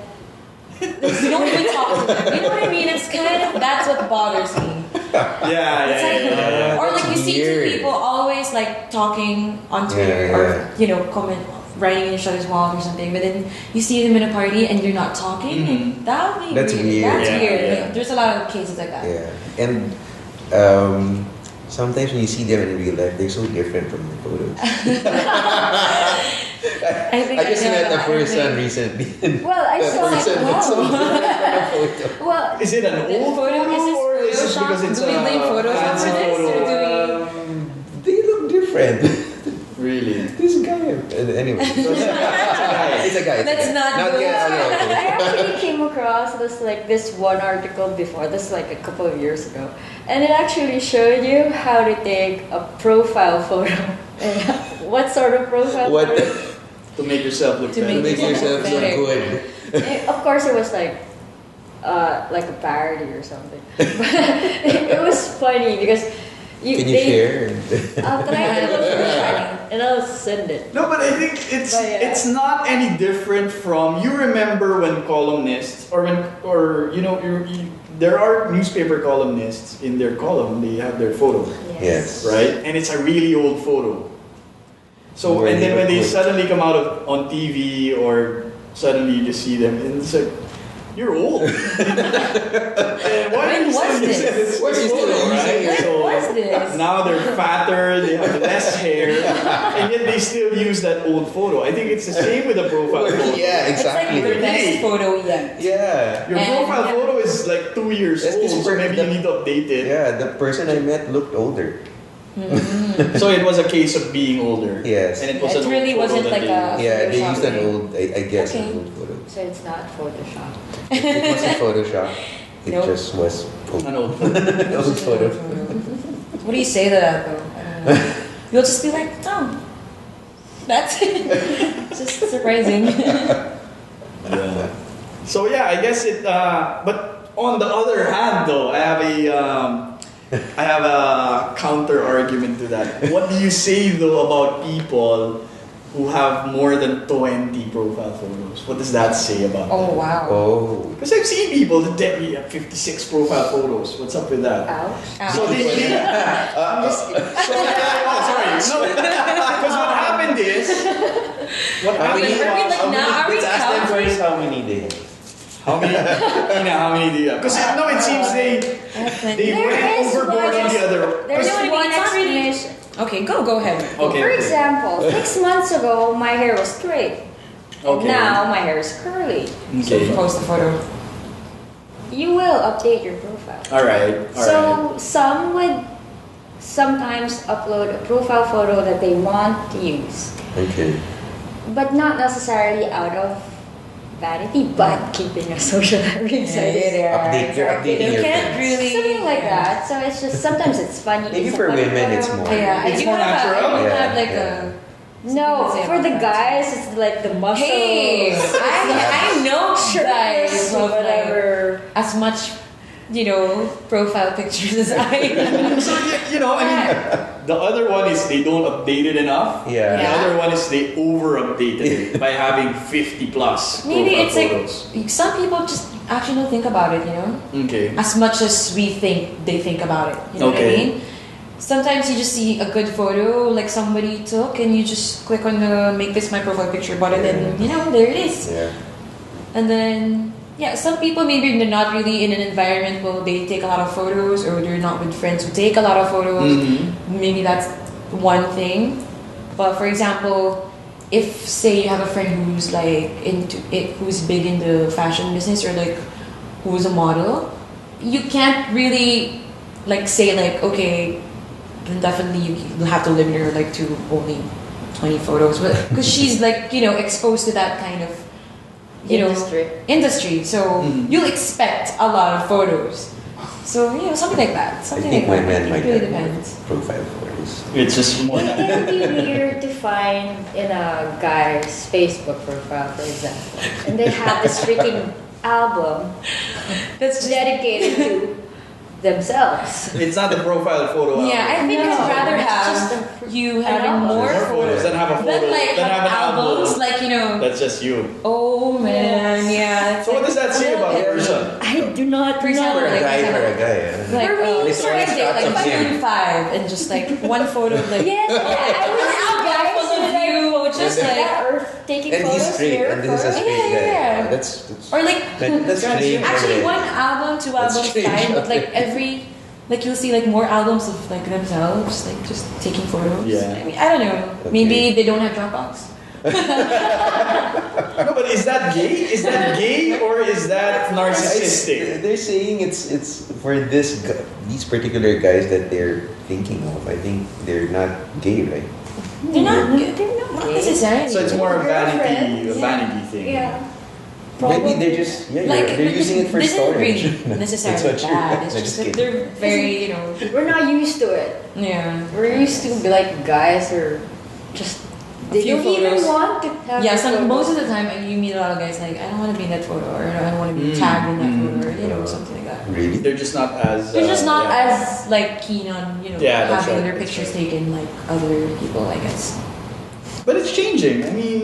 you don't even talk to them. You know what I mean? It's kind of that's what bothers me. Or like you see two people always like talking on Twitter or comment writing in each other's wall or something, but then you see them in a party and you're not talking. Like, that would be That's weird. That's weird. Yeah. Like, there's a lot of cases like that. Yeah, and sometimes when you see them in real life, they're so different from the photos. I just met a person recently. Well, I saw Well, is it an old photo or is it because it's do we blame Photoshop for this, or do we? They look different. Really? This guy. Anyway, it's a guy. Let's not do it. I actually came across this one article before, this like a couple of years ago, and it actually showed you how to take a profile photo. What sort of profile photo? To make yourself look To better. Make yourself look better. good. Of course, it was like a parody or something. But it was funny because Can you share? I'll try to look for it and I'll send it. No, but I think it's not any different from, you remember when columnists there are newspaper columnists in their column, they have their photo, Yes. right? And it's a really old photo. So and then when they suddenly come out on TV or suddenly you just see them and it's like, you're old. And why are you still using this photo, right? So What's this? now they're fatter, they have less hair, and yet they still use that old photo. I think it's the same with the profile photo. Yeah, exactly. It's like the best Hey. photo yet. Yeah. Your And- profile photo is like 2 years That's old, this so maybe the- you need to update it. Yeah, the person I met looked older. So it was a case of being older. Yes. And it was It an really old photo wasn't that like they a- Yeah, they used an Photoshop. old, I guess, Okay. an old photo. So it's not Photoshop. It wasn't Photoshop. It Nope. just was An old photo. an old photo. What do you say to that though? I don't know. You'll just be like, oh, that's it. It's just surprising. Yeah. So yeah, I guess it. But on the other hand, though, I have a counter argument to that. What do you say though about people who have more than 20 profile photos? What does that say about Oh them? wow. Oh. Because I've seen people that definitely have 56 profile photos. What's up with that? Ouch. So they I'm just kidding. sorry. No, because what happened is, How many? Are we like now? Are we Let's ask them counting? first how many days. How many? Ina, how many do you have? Because no, it seems they There went is overboard one on the other. There's You know what I mean? one It's not really- explanation. Okay, go ahead. Okay. For example, 6 months ago, my hair was straight. And Okay. now my hair is curly. Okay. Post the photo. You will update your profile. All right. All So right. some would sometimes upload a profile photo that they want to use, Okay. but not necessarily out of vanity, but keeping a social side. You're updating You your can't friends. really Something like that. So it's just sometimes it's funny. Maybe it's a for funny women, it's photo. more. Yeah, I It's do more have natural? I do Yeah, have like yeah. No, Something to say for about the that. guys, it's like the muscles. Hey, I know guys shirtless, who have whatever. like as much, profile pictures as I do. So I mean, the other one is they don't update it enough. Yeah. The Yeah. other one is they over updated it by having 50 plus Maybe profile it's photos. like some people just actually don't think about it, Okay. as much as we think they think about it. You know what I Okay. mean? Sometimes you just see a good photo like somebody took and you just click on the make this my profile picture button and there it is. Yeah. And then some people maybe they're not really in an environment where they take a lot of photos or they're not with friends who take a lot of photos. Mhm. Maybe that's one thing. But for example, if say you have a friend who's like into it, who's big in the fashion business or like who's a model, you can't really like say like okay, then definitely you have to limit her like to only 20 photos, because she's like exposed to that kind of industry. So Mhm. you'll expect a lot of photos. So something like that. I Something think like that. women It might really have more depends. profile photos. It's just more. It can be weird to find in a guy's Facebook profile, for example, and they have this freaking album That's just dedicated to themselves. It's not the profile photo. Yeah, I think No, I'd rather it's have just you an having album. more More photos than have a photo. than like than have an albums, album. like That's just you. Oh man, yeah. So what does that say about a person? I do not For example, For a like, guy, for for a guy. Like, For me, It's for always example, shots of like him. 5 and just like one photo of like Yes, I was guys full of who like you, just And like that are taking And he's photos straight, here and this is a first. straight Yeah, guy. yeah. That's or like that's strange. actually already. one album, 2 That's albums, strange. 5, but like like you'll see like more albums of like themselves, like just taking photos. Yeah. I mean, I don't know. Okay. Maybe they don't have Dropbox. No, but is that gay? Is that gay or is that narcissistic? They're saying it's for these particular guys that they're thinking of. I think they're not gay, right? They're not necessarily. So it's more a vanity, Girlfriends. vanity thing. Yeah. Maybe they're just they're using it for this storage. isn't really necessarily That's what you- bad. It's No, just just that kidding. they're very, We're not used to it. yeah. We're used to be like guys are just they few don't even photos. want to have Yeah, a photo. most of the time you meet a lot of guys like, I don't want to be in that photo, or I don't want to be tagged in that photo, or something like that. Really? They're just not as. They're just not yeah. as like keen on Yeah, that's having right, their that's pictures right. taken like other people, I guess. But it's changing. I mean,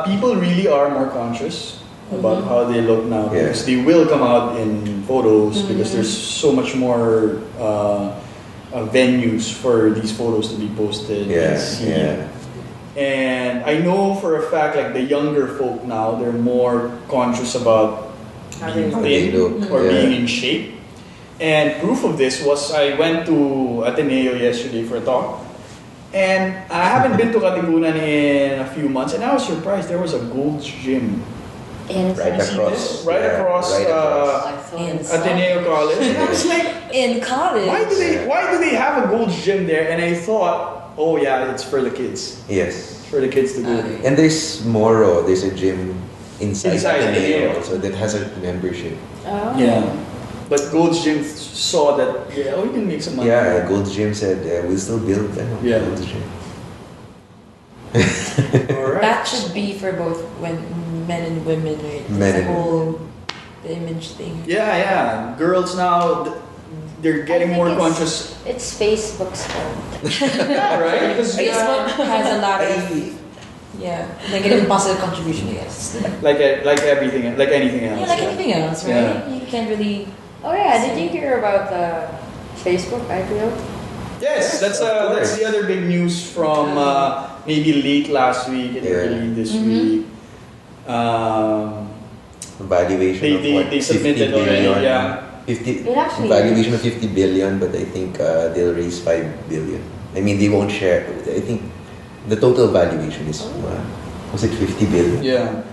people really are more conscious about how they look now Yeah. because they will come out in photos because there's so much more venues for these photos to be posted and seen. Yeah. And I know for a fact, like the younger folk now, they're more conscious about being How they thin look, or yeah. being in shape. And proof of this was I went to Ateneo yesterday for a talk. And I haven't been to Katipunan in a few months, and I was surprised there was a Gold's Gym And Right you see across. this? Right yeah, across, right across. I thought And it's Ateneo College. And I was like, In college. why do they have a Gold's Gym there? And I thought, oh yeah, it's for the kids. Yes. For the kids to go. And there's Moro, there's a gym inside Inside Ateneo Ateneo. also that has a membership. Oh. Yeah. But Gold's Gym saw that, we can make some money. Yeah, Gold's Gym said we'll still build Yeah. Gold's Gym. Alright. That should be for both when men and women, right? Men It's and the whole image thing. Yeah. Girls now, they're getting I think more it's- conscious. It's Facebook's fault. Yeah, right? Because Facebook has a lot of I- like an positive contribution, I guess. like everything, like anything else. Yeah, like anything else, right? Yeah. You can't really. Oh yeah, did you hear about the Facebook IPO? Yes, that's of course. that's the other big news from maybe late last week and Yeah. early this Mhm. week. valuation They of what, submitted 50 billion. already, yeah. 50 It actually valuation is. of 50 billion, but I think they'll raise 5 billion. I mean, they won't share. I think the total valuation is was it 50 billion? Yeah.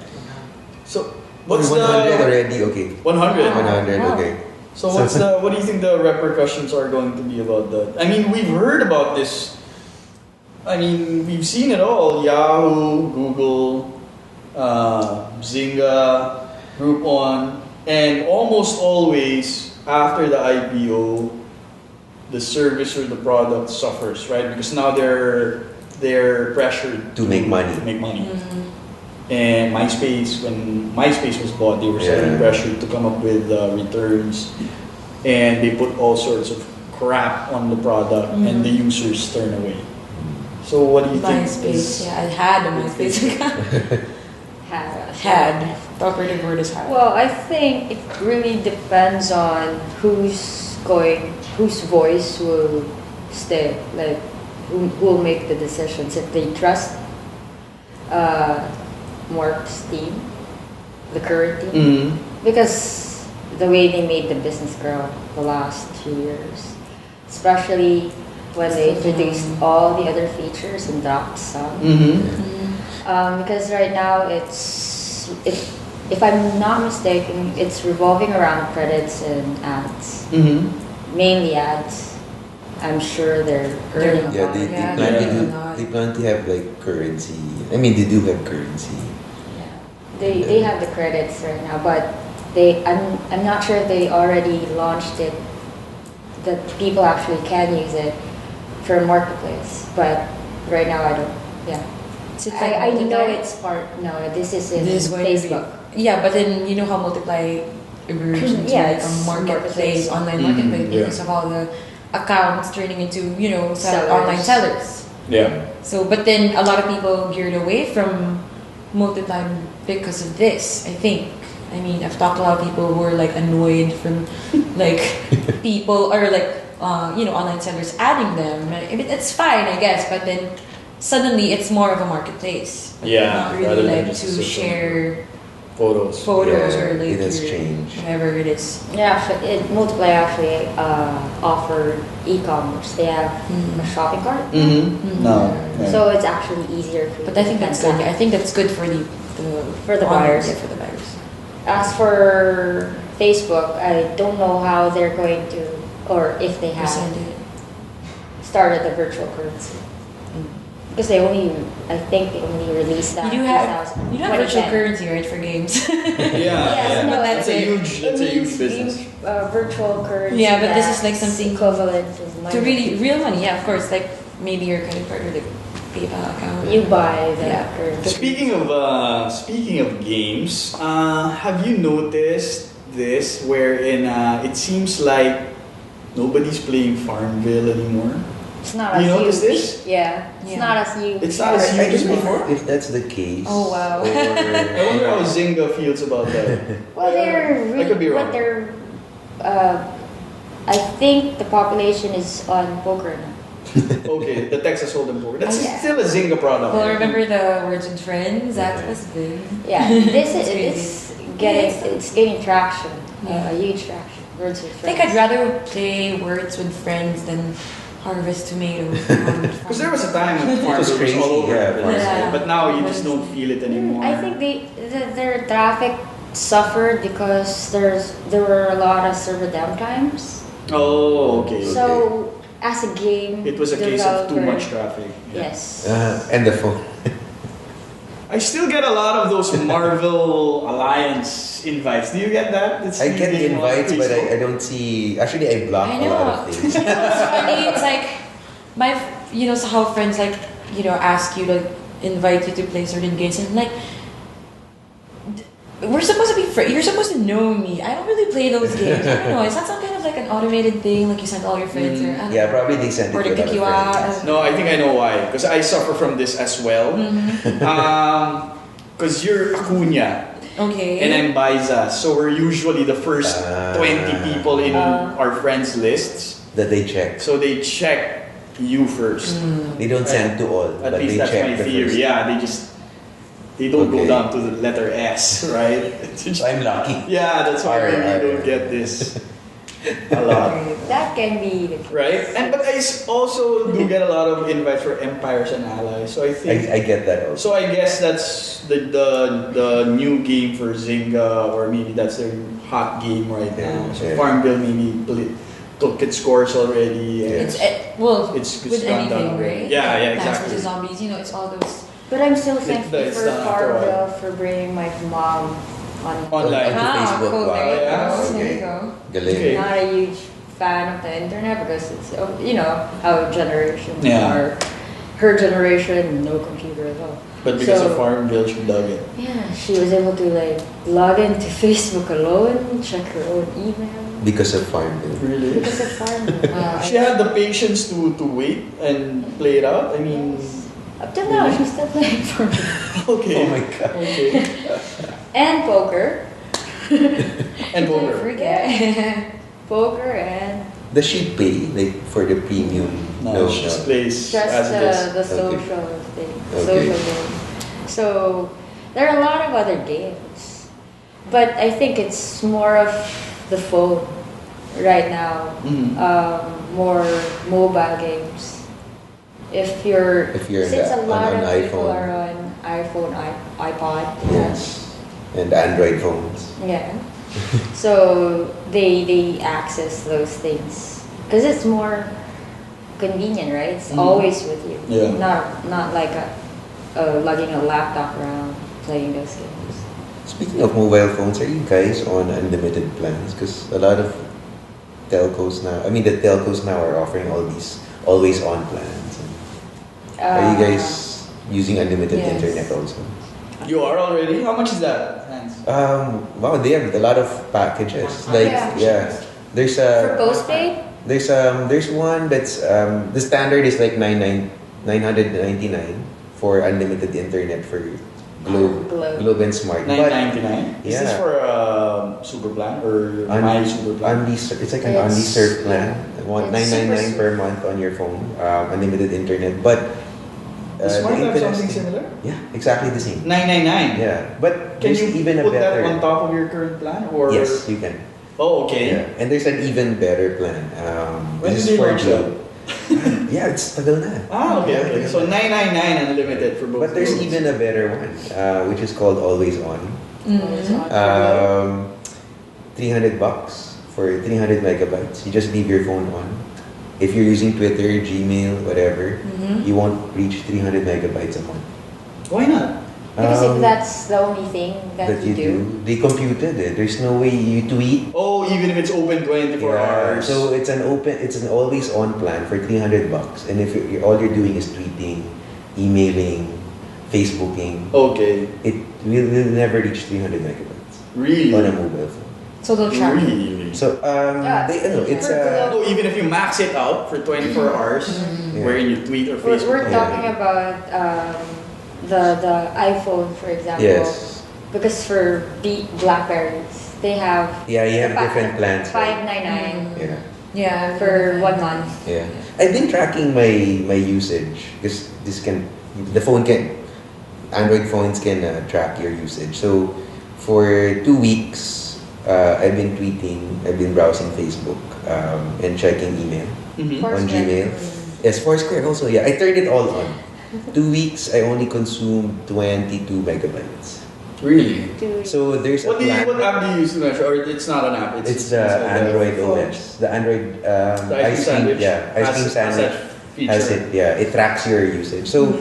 So what's 100 the already? Okay. 100? 100. Wow. Okay. So what do you think the repercussions are going to be about that? I mean, we've heard about this. I mean, we've seen it all: Yahoo, Google, Zynga, Groupon, and almost always after the IPO, the service or the product suffers, right? Because now they're pressured To make money. To make money. Mm-hmm. And MySpace, when MySpace was bought, they were suddenly pressured to come up with returns, and they put all sorts of crap on the product, and the users turn away. So what do you think? MySpace, yeah, I had a MySpace account. Had. The operative word is had. Well, I think it really depends on whose voice will stay, like who will make the decisions. If they trust Mark's team, the current team, because the way they made the business grow the last 2 years, especially when they introduced all the other features and dropped some. Because right now if I'm not mistaken, it's revolving around credits and ads, mainly ads. I'm sure they're earning. Yeah, they plan to have like currency. I mean, they do have currency. They have the credits right now, but I'm not sure if they already launched it, that people actually can use it for marketplace. But right now I don't. Yeah, I know it's part. No, this is in Facebook. Yeah, but then you know how Multiply emerged into Yeah, like a it's marketplace, online marketplace, because of all the accounts turning into Sellers. online sellers. Yeah. So, but then a lot of people geared away from Multiply because of this, I think. I mean, I've talked to a lot of people who are like annoyed from like people or like online sellers adding them. I mean, it's fine, I guess, but then suddenly it's more of a marketplace. But not really like to share photos or like it has changed. whatever it is. Yeah, Multiply actually offer e-commerce. They have a shopping cart, No. so it's actually easier for you. But I think that's good. I think that's good for the buyers. Yeah, for the buyers. As for Facebook, I don't know how they're going to, or if they have started the virtual currency. Because I think they only released that. You do have virtual currency, right, for games? Yeah. No, That's a huge business. Virtual currency. Yeah, but this is like something equivalent to to really real money. Yeah, of course. Like maybe your credit card or the PayPal account. You buy the currency. Speaking of games, have you noticed this wherein it seems like nobody's playing Farmville anymore? It's not Do as you notice huge. this? Yeah, it's not as huge. It's not as I huge as don't know before. if that's the case. Oh, wow. I wonder how Zynga feels about that. Well, they're I could be really, wrong. but they're. I think the population is on poker now. Okay, the Texas Hold'em poker. That's Yeah. still a Zynga product. Well, remember the Words with Friends? That was big. Yeah, this is crazy. it's gaining traction, Yeah. a huge traction. Words with I think friends. I'd rather play Words with Friends than Harvest Tomatoes. Because there was a time when Farmville was crazy, all over yeah, the place, yeah. right? But now you just don't feel it anymore. I think their traffic suffered because there were a lot of server downtimes. Oh, okay. So as a game, It was a case of too developer- much traffic. Yeah. Yes. And the phone. I still get a lot of those Marvel Alliance invites. Do you get that? I get the on invites, but Facebook? I don't see. Actually, I block I a know. lot of things. You know what's funny? It's like so how friends like ask you to invite you to play certain games, and like we're supposed to be friends. You're supposed to know me. I don't really play those games. I don't know. Is that some kind of like an automated thing? Like you send all your friends, or I don't Yeah, know. probably they send it Or to to a lot pick you of out. friends. No, I think I know why. Because I suffer from this as well. Because you're Acuna Okay. and I'm Baiza, so we're usually the first Ah. 20 people in our friends lists. That they check. So they check you first. They don't send to all, At but least they that's check my the theory. first. Yeah, They don't go Okay. down to the letter S, right? So I'm lucky. Yeah, that's why Alright, we alright. don't get this a lot. That can be the case. Right? But I also do get a lot of invites for Empires and Allies. So I think I get that also. so I guess that's the new game for Zynga, or maybe that's their hot game right now. So Yeah. Farmville maybe took its course already. And It's with gone anything, down. right? Yeah, yeah, Plants exactly. vs Zombies, it's all those. But I'm still thankful it's for done after a while. Farmville for bringing my mom on. Online. Onto Facebook, cool. wow. There you Yeah. go. There Okay. you go. Galing. Okay. Not a huge fan of the internet because it's our generation Yeah. or her generation, no computer at all. But because So- of Farmville, she dug it. Yeah, she was able to log into Facebook alone, check her own email Because of Farmville. Really? because of Farmville. She had the patience to wait and play it out. I mean, Up till now, she's still playing Farmville. okay. Oh my god. Okay. And poker. And Don't poker. forget. Poker and Does she pay for the premium? No, she just plays just as it is. the social thing. Okay. Social game. So there are a lot of other games. But I think it's more of the phone right now. Mhm. More mobile games. If you're since a on lot an of people iPhone. are on iPhone, iPod. Yes. And Android phones. Yeah. So they access those things because it's more convenient, right? It's always with you. Yeah. Not like lugging a laptop around playing those games. Speaking of mobile phones, are you guys on unlimited plans? Because a lot of telcos now, the telcos now are offering all these always on plans. Are you guys using unlimited Yes. internet also? You are already? How much is that? Hans? Wow, they have a lot of packages. Like Yeah. there's For a postpaid, there's one that's the standard is like 999 for unlimited internet for Globe and Smart. $9.99. Is this Yeah. for super plan or my super plan? It's like an It's- Unli Surf plan. It's $999 super per month on your phone, unlimited internet. But Does Smart have interest- something similar? Yeah, exactly the same. $9.99. Yeah, but Can there's you even a put better. that on top of your current plan, or Yes, you can. Oh, okay. Yeah, and there's an even better plan. When This did is they for launch Globe. Yeah, it's tagal na. Ah, okay. So $9.99 unlimited for both. But there's phones. even a better one, which is called Always On. it's on for Globe. 300 bucks for 300 megabytes. You just leave your phone on. If you're using Twitter, Gmail, whatever, you won't reach 300 megabytes a month. Why not? Because if that's the only thing that you do. They computed it. There's no way you tweet. Oh, even if it's open 24 hours. So it's an always on plan for 300 bucks. And if all you're doing is tweeting, emailing, Facebooking, Okay. it will never reach 300 megabytes Really? on a mobile phone. So they'll track you. Really? So it's Oh, even if you max it out for 24 hours, Yeah. wherein you tweet or We're Facebook. talking about the iPhone, for example. Yes. Because for Blackberries, they have Yeah, you have different plans. right? $5.99 Yeah. Yeah. for 1 month. Yeah. I've been tracking my usage because Android phones can track your usage. So for 2 weeks, I've been tweeting, I've been browsing Facebook, and checking email Mhm. on Foursquare. Gmail. Yes, Foursquare also. Yeah, I turned it all on. 2 weeks, I only consumed 22 megabytes. Really? So there's a plan. What app do you use to measure? Or it's not an app? It's the Android phone. OS. The Android The ice cream sandwich. Yeah, ice cream has sandwich that feature. has it. Yeah, it tracks your usage. So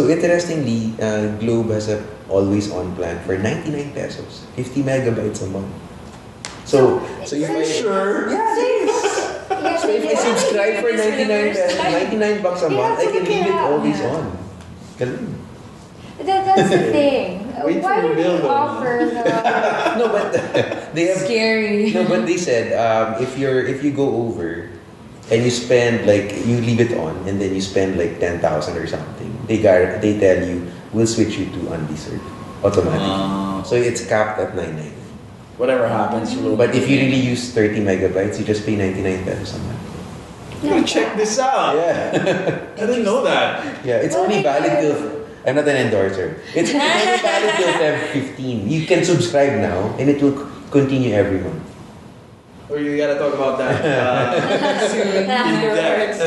interestingly, Globe has a always on plan for 99 pesos, 50 megabytes a month. So if Are you sure? Yeah, it is. So if I subscribe for 99 pesos, 99 bucks a You month, have I to can look it leave it up. always Yeah. on. Galing. That's the thing. Wait Why for your do bill, they though. offer the... No, but they have Scary. No, but they said if you go over and you spend you leave it on and then you spend like 10,000 or something, they tell you we'll switch you to undeserved automatically. So it's capped at 99. Whatever happens, you will. But if you really use 30 megabytes, you just pay 99 pesos a month. I'm gonna check this out. Yeah, I didn't know that. yeah. It's only valid till I'm not an endorser. It's only valid till Feb 15. You can subscribe now, and it will continue every month. Or you gotta talk about that Soon. in depth.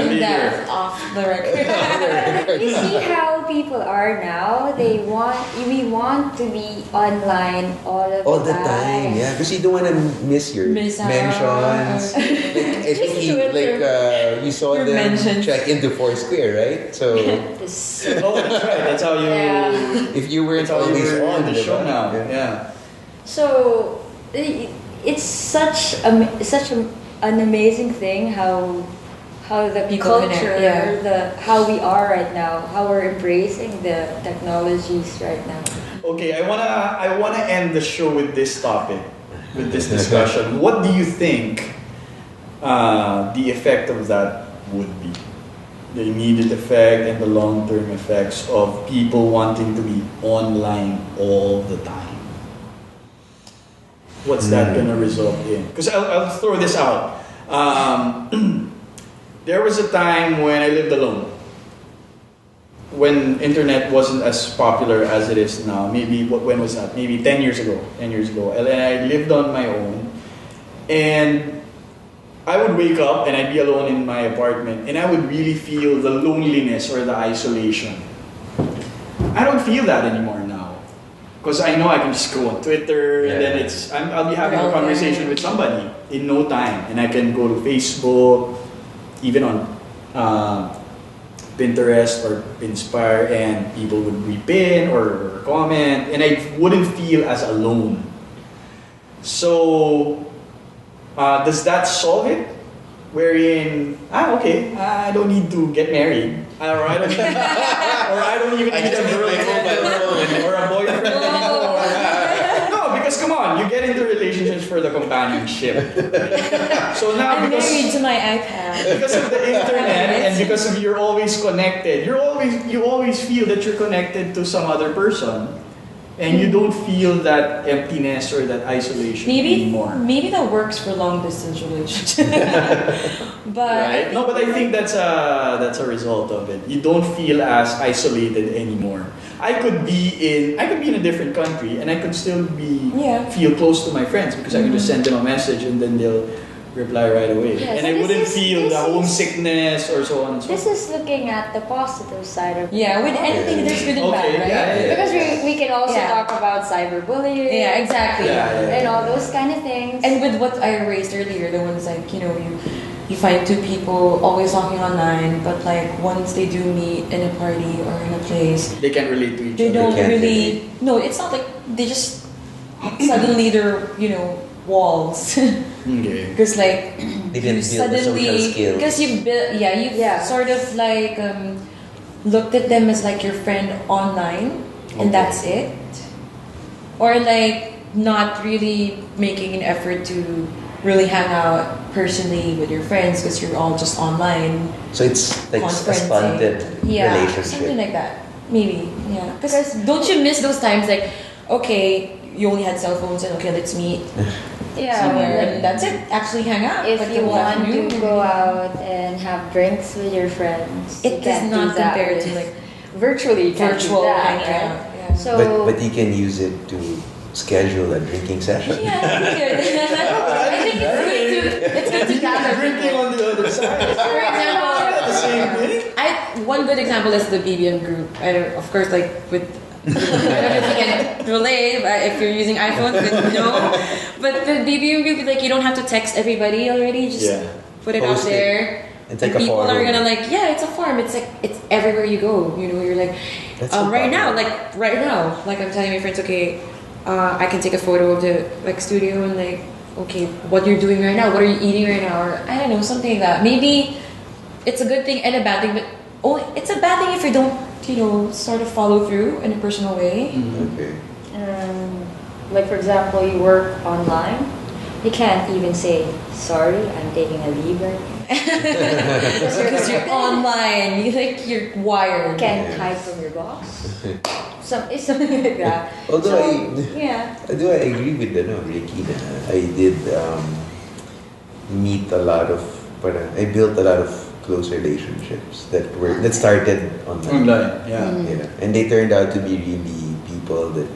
In depth, off the record. You see how people are now. We want to be online all All the time, yeah. Because you don't want to miss your Miss out. mentions. I think you saw Your them mentions. check into Foursquare, right? So This- Oh, that's right. That's how you. Yeah. if you weren't That's how you always were on in the show diba? now. Yeah. Yeah. So it's such an amazing thing how the People culture, connect, yeah. how we are right now, how we're embracing the technologies right now. Okay, I wanna end the show with this topic, with this discussion. What do you think the effect of that would be? The immediate effect and the long-term effects of people wanting to be online all the time. What's that gonna result in? Because I'll throw this out. There was a time when I lived alone. When internet wasn't as popular as it is now. Maybe, when was that? Maybe 10 years ago. 10 years ago. And I lived on my own. And I would wake up and I'd be alone in my apartment. And I would really feel the loneliness or the isolation. I don't feel that anymore now. Because I know I can just go on Twitter and then I'll be having a conversation with somebody in no time. And I can go to Facebook, even on Pinterest or Inspire, and people would repin or comment, and I wouldn't feel as alone. So, does that solve it? Wherein, I don't need to get married, or I don't even need a girlfriend or a boyfriend anymore. No, because come on, you get into relationships for the companionship. So now I'm because married to my iPad. because of the internet and because of you're always connected, you always feel that you're connected to some other person, and you don't feel that emptiness or that isolation anymore. Maybe that works for long distance relationship. But Right? No, but I think that's a result of it. You don't feel as isolated anymore. I could be in a different country and I could still feel close to my friends because I can just send them a message and then they'll reply right away. Yeah, and so I wouldn't this feel is- the homesickness or so on and so This forth. is looking at the positive side of it. yeah, with anything there's good and bad, Okay, right? yeah. Because we can also Yeah. talk about cyberbullying. Yeah, exactly. Yeah. And all those kind of things. And with what I raised earlier, the ones like, you find two people always talking online, but like once they do meet in a party or in a place, They can't relate to each they other. don't can't really. No, it's not like they just suddenly they're walls. Okay. Because like They didn't you build the social suddenly skills. because you built Yeah. sort of like looked at them as like your friend online and that's it, or like not really making an effort to really hang out personally with your friends because you're all just online. So it's like a Conferencing. stunted Yeah, relationship. something like that. Maybe, yeah. Because don't you miss those times like, okay, you only had cell phones and okay, let's meet somewhere and that's it. Actually hang out. if But you the want afternoon, to go out and have drinks with your friends, It you does can't not do that compare with- to, like, virtually you can't do virtual that, hanging right? out. Yeah. So But you can use it to schedule a drinking session. Yeah, I think it's good to gather Drinking people. on the other side. For example, The same thing. one good example is the BBM group. I don't, of course, like with. I don't know if you can relate, but if you're using iPhone, then no. But the BBM group, like, you don't have to text everybody already. Just put it out Post it. there. It's And like a people forum. are gonna like, yeah, it's a forum. It's like it's everywhere you go. You're like, That's so right now, popular. like I'm telling my friends, okay, I can take a photo of the like studio and like, okay, what you're doing right now, what are you eating right now, or I don't know, something like that. Maybe it's a good thing and a bad thing, but only it's a bad thing if you don't, sort of follow through in a personal way. Okay. like for example, you work online, you can't even say sorry, I'm taking a leave right now. Because you're online, you're wired. You can't Yes. hide from your boss. It's something like that. Although Yeah. I agree with Ricky na I did meet a lot of, I built a lot of close relationships that started online. Yeah, and they turned out to be really people that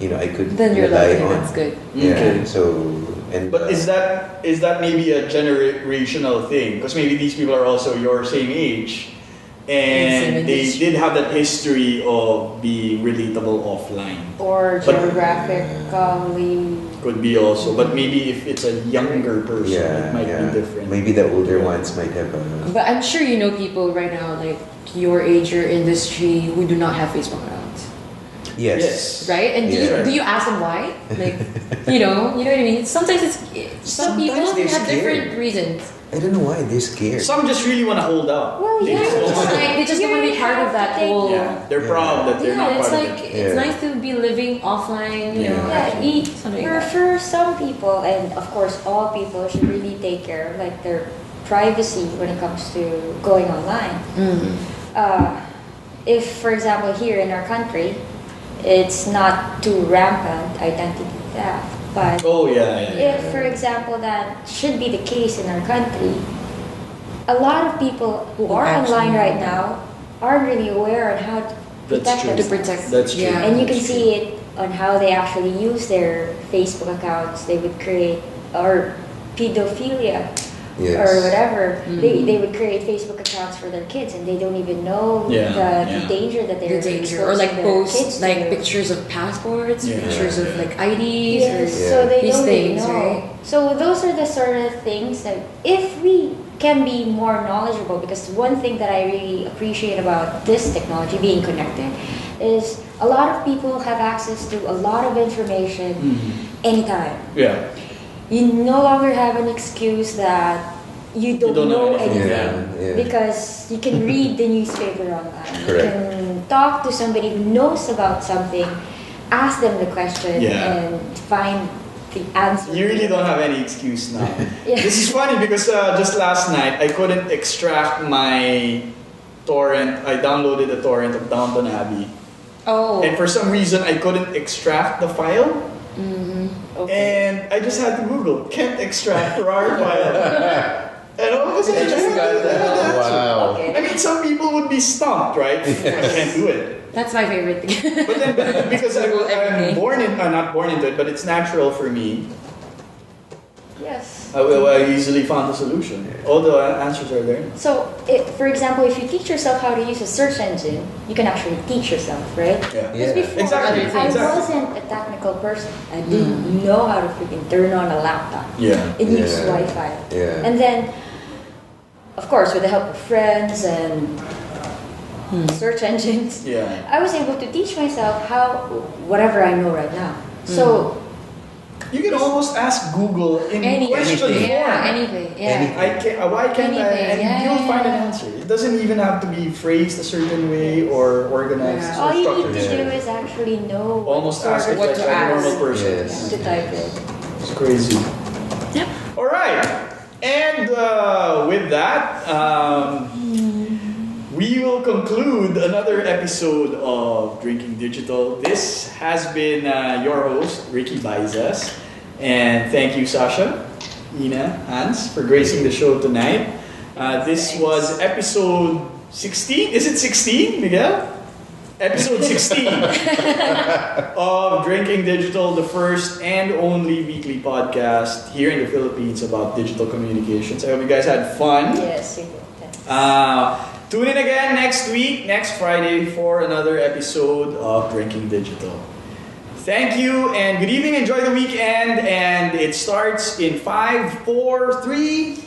I could Then you're rely lucky. on. That's good. Yeah. Okay. So But is that maybe a generational thing? Because maybe these people are also your same age, Same and they industry. did have that history of being relatable offline. Or But- geographically. Could be also, but maybe if it's a younger person, yeah, it might yeah. be different. Maybe the older ones might have a But I'm sure you know people right now, like your age, your industry, who do not have Facebook accounts, yes. right? And Yeah. do you ask them why? Like, you know what I mean? Sometimes some Sometimes people they're have different scared. reasons. I don't know why they're scared. Some just really want to hold out. Well, They yeah. just don't want They just don't want to be part of that whole. Yeah, they're proud that they're not Yeah, it's part like of it. it's Yeah. nice to be living offline. You know, Yeah. actually, something like that. For some people, and of course all people should really take care of like their privacy when it comes to going online. If, for example, here in our country, it's not too rampant identity theft, but Oh yeah. if, for example, that should be the case in our country, a lot of people who are Actually, online right now aren't really aware on how to That's protect true. To themselves. protect. That's true. Yeah. And you can That's see it on how they actually use their Facebook accounts. They would create, or pedophilia, Yes. or whatever. They would create Facebook accounts for their kids, and they don't even know the danger that they're The danger, or exposing like their post kids like to. pictures of passports, Yeah. pictures of Yeah. like IDs, Yes, or so they these don't things, even know. right? So those are the sort of things that if we can be more knowledgeable, because one thing that I really appreciate about this technology being connected is a lot of people have access to a lot of information anytime. Yeah. You no longer have an excuse that you don't, don't know know anything. anything. Yeah, yeah. Because you can read the newspaper online. Correct. You can talk to somebody who knows about something, ask them the question, Yeah. and find the answer. You really don't have any excuse now. Yeah. This is funny because just last night I couldn't extract my torrent. I downloaded a torrent of Downton Abbey, Oh, and for some reason I couldn't extract the file. Okay. And I just had to Google can't extract RAR file. And all of a sudden, I just got that. Wow. Okay. I mean, some people would be stumped, right? I can't do it. that's my favorite thing. But then, because Google everything. I'm not born into it, but it's natural for me. Yes. I easily found the solution. All the answers are there. So, for example, if you teach yourself how to use a search engine, you can actually teach yourself, right? Yeah. Because before, Exactly, I exactly. wasn't a technical person. I didn't know how to freaking turn on a laptop. Yeah. It needs Yeah. Wi-Fi. Yeah. And then, of course, with the help of friends and search engines, Yeah. I was able to teach myself whatever I know right now. So, You can almost ask Google in Anything. question form. Yeah, anything. Yeah. Why can't I? Anything, And yeah, you'll yeah, find an yeah. answer. It doesn't even have to be phrased a certain way or organized Yeah. or all you need structured. to do is actually know Almost what ask it What like to a ask. normal person. Yes. to type in. It's crazy. Yep. All right. And with that, we will conclude another episode of Drinking Digital. This has been your host, Ricky Baizas. And thank you, Sasha, Ina, Hans, for gracing the show tonight. This was episode 16. Is it 16, Miguel? Episode 16 of Drinking Digital, the first and only weekly podcast here in the Philippines about digital communications. I hope you guys had fun. Yes, you did. Thanks. Tune in again next week, next Friday, for another episode of Drinking Digital. Thank you and good evening. Enjoy the weekend. And it starts in 5, 4, 3,